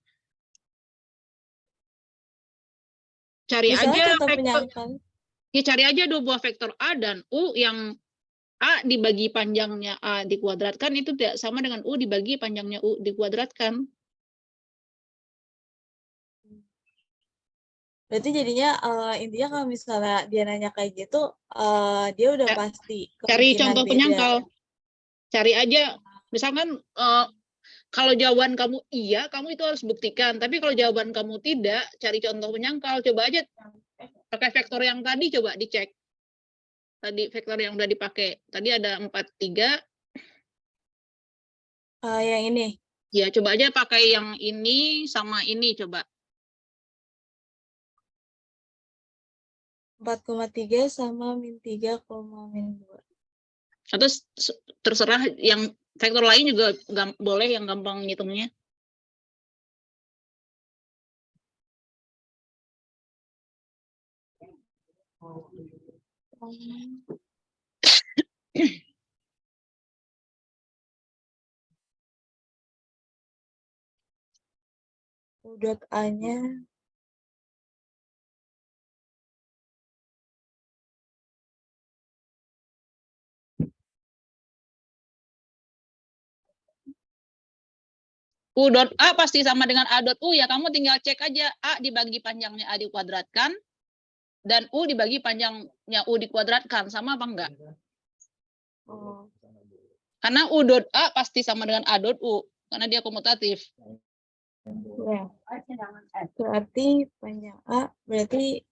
Cari Misalnya aja contoh vektor. penyangkal. Ya, cari aja dua buah vektor A dan U yang A dibagi panjangnya A dikuadratkan itu tidak sama dengan U dibagi panjangnya U dikuadratkan. Berarti jadinya intinya kalau misalnya dia nanya kayak gitu, dia udah pasti Cari kemungkinan contoh beda. penyangkal. Cari aja, misalkan kalau jawaban kamu iya, kamu itu harus buktikan. Tapi kalau jawaban kamu tidak, cari contoh penyangkal. Coba aja pakai vektor yang tadi, coba dicek. Tadi vektor yang udah dipakai. Tadi ada 4, 3. Yang ini? Ya, coba aja pakai yang ini sama ini, coba. 4,3 sama min 3, min 2. Atau terserah yang vektor lain juga boleh yang gampang ngitungnya. U dot A-nya U dot A pasti sama dengan A dot U ya. Kamu tinggal cek aja A dibagi panjangnya A dikuadratkan dan U dibagi panjangnya U dikuadratkan. Sama apa enggak? Karena U dot A pasti sama dengan A dot U. Karena dia komutatif. Ya. Berarti panjang A, berarti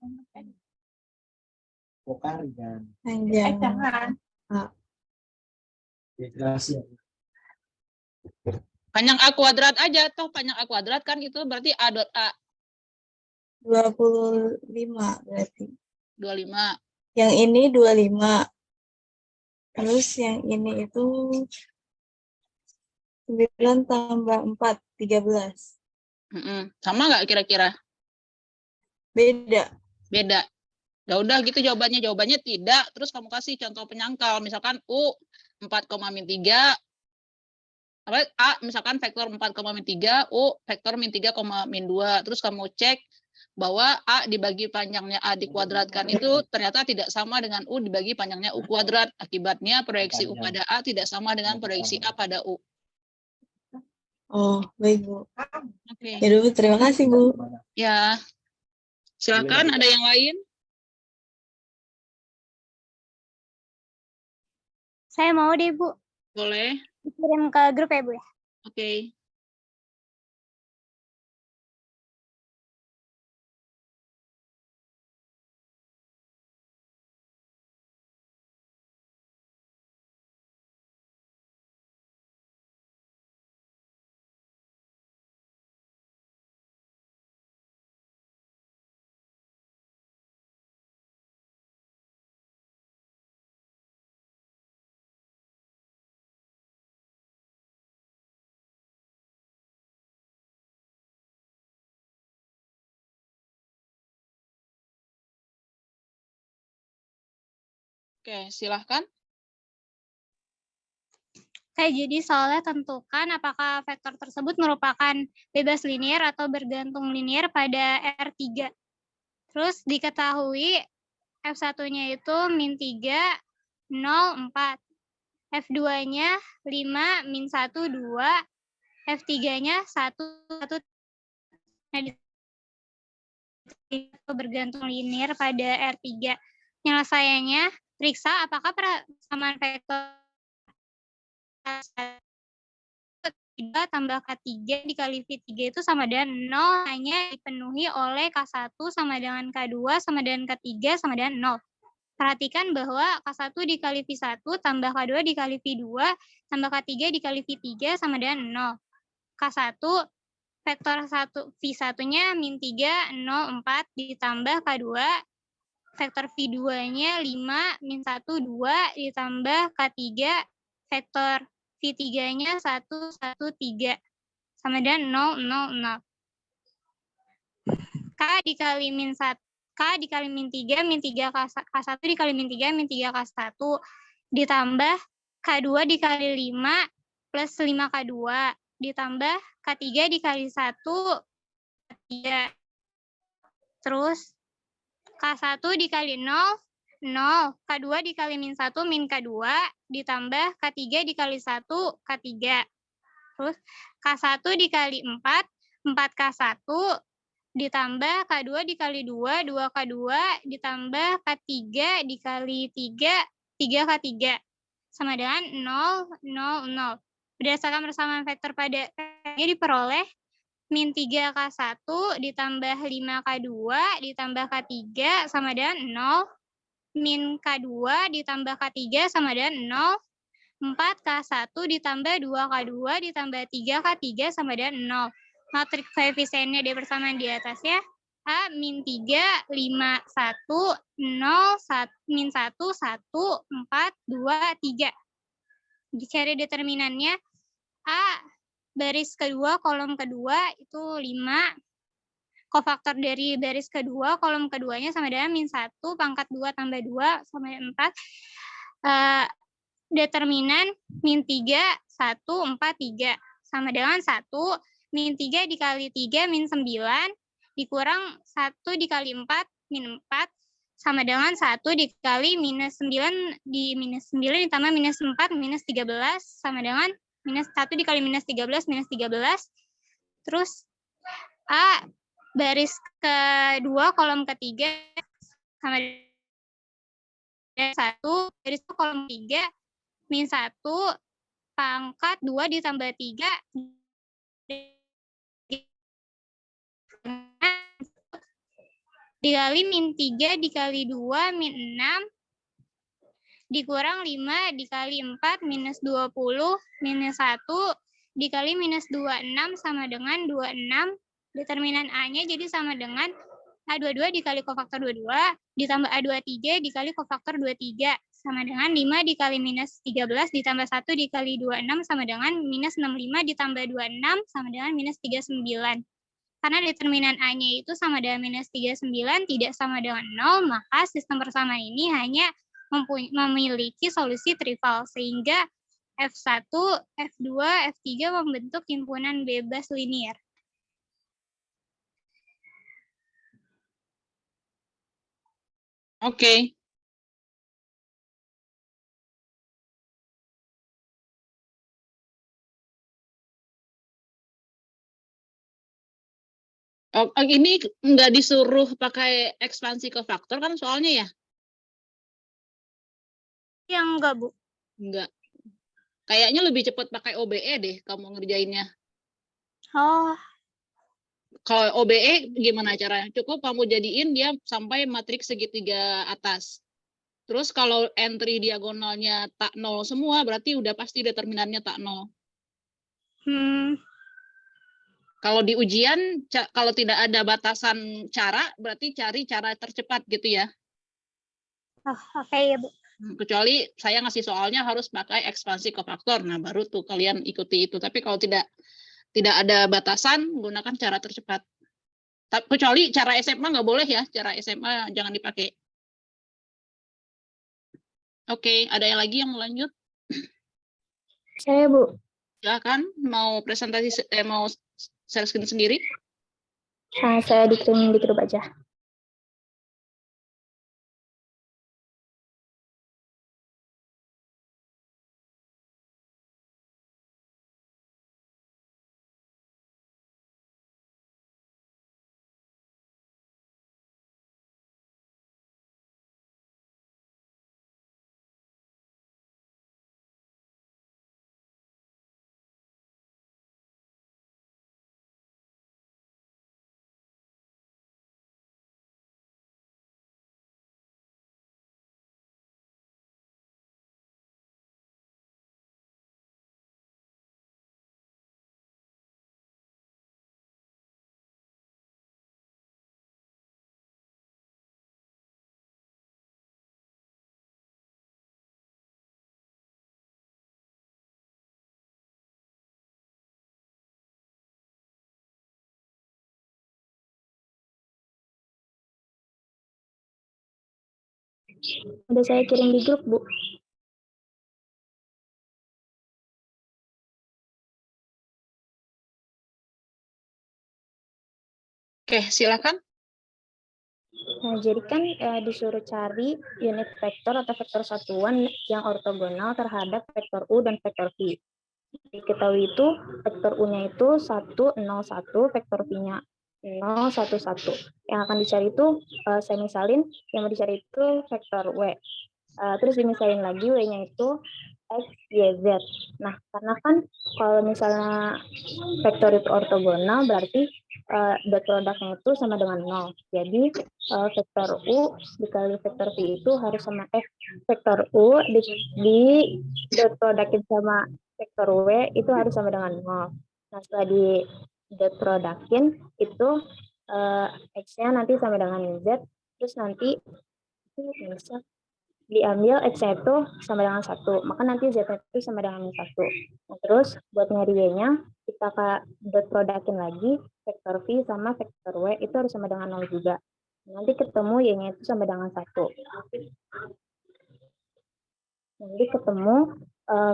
panjang A. Panjang A kuadrat aja, toh panjang A kuadrat kan itu berarti A dot A 25 berarti. 25. Yang ini 25. Terus yang ini itu 9 tambah 4, 13. Sama nggak kira-kira? Beda. Beda. Ya udah gitu jawabannya. Jawabannya tidak. Terus kamu kasih contoh penyangkal. Misalkan U 4,-3. A misalkan vektor 4,-3, U vektor -3,-2. Terus kamu cek bahwa A dibagi panjangnya A dikuadratkan itu ternyata tidak sama dengan U dibagi panjangnya U kuadrat. Akibatnya proyeksi U pada A tidak sama dengan proyeksi A pada U. Oh, baik, Bu. Oke. Ya, Bu, terima kasih, Bu. Ya. Silakan ada yang lain? Saya mau deh, Bu. Boleh. Kirim ke grup ya, Bu ya? Oke. Oke, silahkan. Oke, jadi soalnya tentukan apakah vektor tersebut merupakan bebas linier atau bergantung linier pada R3. Terus diketahui F1-nya itu -3, 0, 4. F2-nya 5, -1, 2. F3-nya 1, 1. Nah, itu bergantung linier pada R3. Penyelesaiannya, periksa apakah persamaan vektor 3 tambah K3 dikali V3 itu sama dengan 0 hanya dipenuhi oleh K1 sama dengan K2 sama dengan K3 sama dengan 0. Perhatikan bahwa K1 dikali V1 tambah K2 dikali V2 tambah K3 dikali V3 sama dengan 0. K1 vektor V1-nya -3, 0, 4 ditambah K2 vektor V2-nya 5, -1, 2 ditambah K3 vektor V3-nya 1, 1, 3 sama dengan 0, 0, 0. K dikali -1, K dikali -3, -3 K1 dikali -3, -3 K1 ditambah K2 dikali 5 plus 5 K2 ditambah K3 dikali 1 K3. Terus K1 dikali 0, 0. K2 dikali -1 min K2 ditambah K3 dikali 1 K3. Terus K1 dikali 4, 4K1 ditambah K2 dikali 2, 2K2 ditambah K3 dikali 3, 3K3 sama dengan 0, 0, 0. Berdasarkan persamaan vektor pada diperoleh -3K1 ditambah 5K2 ditambah K3 sama dengan 0, min K2 ditambah K3 sama dengan 0, 4K1 ditambah 2K2 ditambah 3K3 sama dengan 0. Matriks koefisiennya di persamaan di atasnya A -3, 5, 1, 0, 1, -1, 1, 4, 2, 3. Dicari determinannya A baris kedua, kolom kedua itu 5. Kofaktor dari baris kedua, kolom keduanya sama dengan -1, pangkat 2 tambah 2 sama dengan 4. Determinan -3, 1, 4, 3 sama dengan 1, -3 dikali 3 min 9 dikurang 1 dikali 4 min 4 sama dengan 1 dikali -9 di -9 ditambah -4 -13 sama dengan -1 dikali -13 -13. Terus A baris kedua kolom ketiga sama dengan 1, baris kolom 3 min 1 pangkat 2 ditambah 3 dikali -3 dikali 2 min 6 dikurang 5 dikali 4 -20 -1 dikali minus 26 sama dengan 26. Determinan A-nya jadi sama dengan A22 dikali kofaktor 22 ditambah A23 dikali kofaktor 23 sama dengan 5 dikali minus 13 ditambah 1 dikali 26 sama dengan minus 65 ditambah 26 sama dengan minus 39. Karena determinan A-nya itu sama dengan minus 39 tidak sama dengan 0, maka sistem persamaan ini hanya memiliki solusi trivial sehingga F1, F2, F3 membentuk himpunan bebas linier. Oke. Oh, ini nggak disuruh pakai ekspansi ke faktor kan soalnya ya? Yang enggak, Bu. Enggak. Kayaknya lebih cepat pakai OBE deh kamu ngerjainnya. Oh, Kalau OBE gimana caranya? Cukup kamu jadiin dia sampai matriks segitiga atas. Terus kalau entry diagonalnya tak 0 semua, berarti udah pasti determinannya tak 0. Kalau di ujian, kalau tidak ada batasan cara, berarti cari cara tercepat gitu ya. Oh, oke ya, Bu. Kecuali saya ngasih soalnya harus pakai ekspansi kofaktor. Nah, baru tuh kalian ikuti itu. Tapi kalau tidak ada batasan, gunakan cara tercepat. Kecuali cara SMA nggak boleh ya. Cara SMA jangan dipakai. Oke, ada yang lagi yang mau lanjut? Saya, Bu. Silakan, mau presentasi, mau share screen sendiri? Saya dikirim di grup aja. Udah saya kirim di grup, Bu. Oke, silakan. Nah, jadi kan disuruh cari unit vektor atau vektor satuan yang ortogonal terhadap vektor U dan vektor V. Diketahui itu vektor U-nya itu 1, 0, 1, vektor V-nya 0, 1, 1. Yang akan dicari itu, saya misalin, yang mau dicari itu vektor W. Terus dimisalin lagi W-nya itu X, Y, Z. Nah, karena kan kalau misalnya vektor itu ortogonal, berarti dot produknya itu sama dengan 0. Jadi, vektor U dikali vektor V itu harus sama vektor U di dot produknya sama vektor W itu harus sama dengan 0. Nah, setelah di dot produktin itu X-nya nanti sama dengan Z, terus nanti bisa diambil X-nya itu sama dengan 1, maka nanti Z-nya itu sama dengan 1. Nah, terus buat nyari Y-nya, kita dot produktin lagi, vektor V sama vektor W itu harus sama dengan 0 juga. Nanti ketemu Y-nya itu sama dengan 1. Nanti ketemu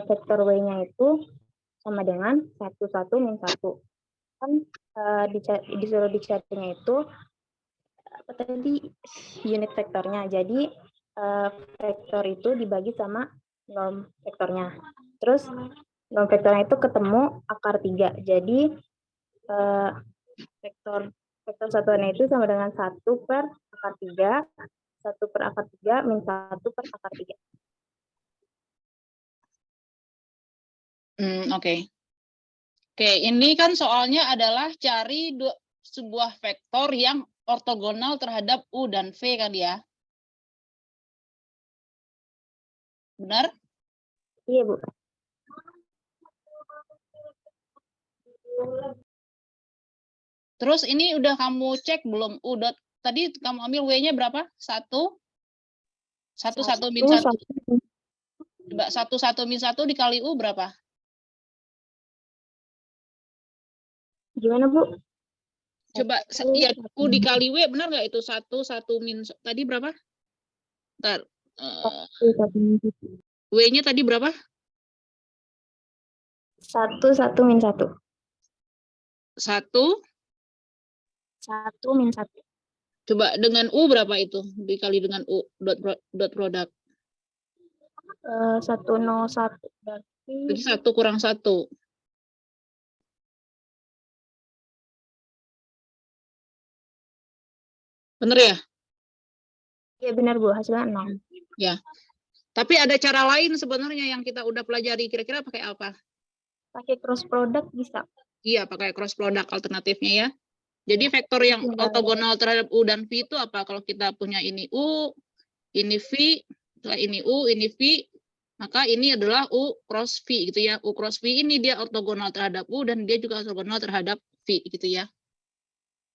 vektor W-nya itu sama dengan 1, 1, min 1. Kan disuruh dicarinya itu apa tadi unit vektornya. Jadi vektor itu dibagi sama norm vektornya. Terus norm vektornya itu ketemu akar 3. Jadi vektor satuannya itu sama dengan 1 per akar 3, 1 per akar 3, min 1 per akar 3. Oke. Oke, ini kan soalnya adalah cari sebuah vektor yang ortogonal terhadap U dan V kan ya? Benar? Iya, Bu. Terus ini udah kamu cek belum? Tadi kamu ambil W-nya berapa? 1 min 1. Coba 1 min 1 dikali U berapa? Gimana, Bu? Coba ya U dikali W benar nggak itu 1 min tadi berapa? Bentar. W-nya tadi berapa? 1 min 1. 1 min 1. coba dengan U berapa itu? Dikali dengan U dot product. 101 berarti Jadi 1 kurang 1. Bener ya? ya benar Bu, hasilnya 0. Ya. Tapi ada cara lain sebenarnya yang kita udah pelajari. Kira-kira pakai apa? Pakai cross product bisa. Iya, pakai cross product alternatifnya ya. Jadi vektor yang ortogonal terhadap U dan V itu apa? Kalau kita punya ini U, ini V, ini U, ini V, maka ini adalah U cross V gitu ya. U cross V ini dia ortogonal terhadap U dan dia juga ortogonal terhadap V gitu ya.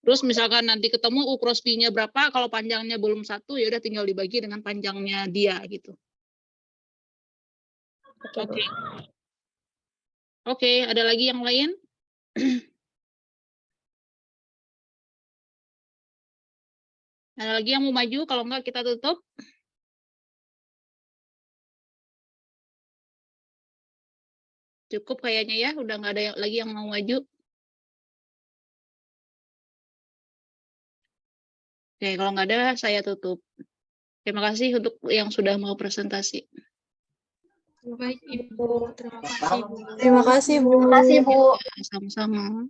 Terus misalkan nanti ketemu U cross V-nya berapa, kalau panjangnya belum 1, ya udah tinggal dibagi dengan panjangnya dia gitu. Oke. Oke, ada lagi yang lain? Ada lagi yang mau maju? Kalau enggak kita tutup. Cukup kayaknya ya, udah nggak ada lagi yang mau maju. Oke, kalau nggak ada saya tutup. Terima kasih untuk yang sudah mau presentasi. Baik, Ibu. Terima kasih, Bu. Terima kasih, Bu. Terima kasih, Bu. Sama-sama.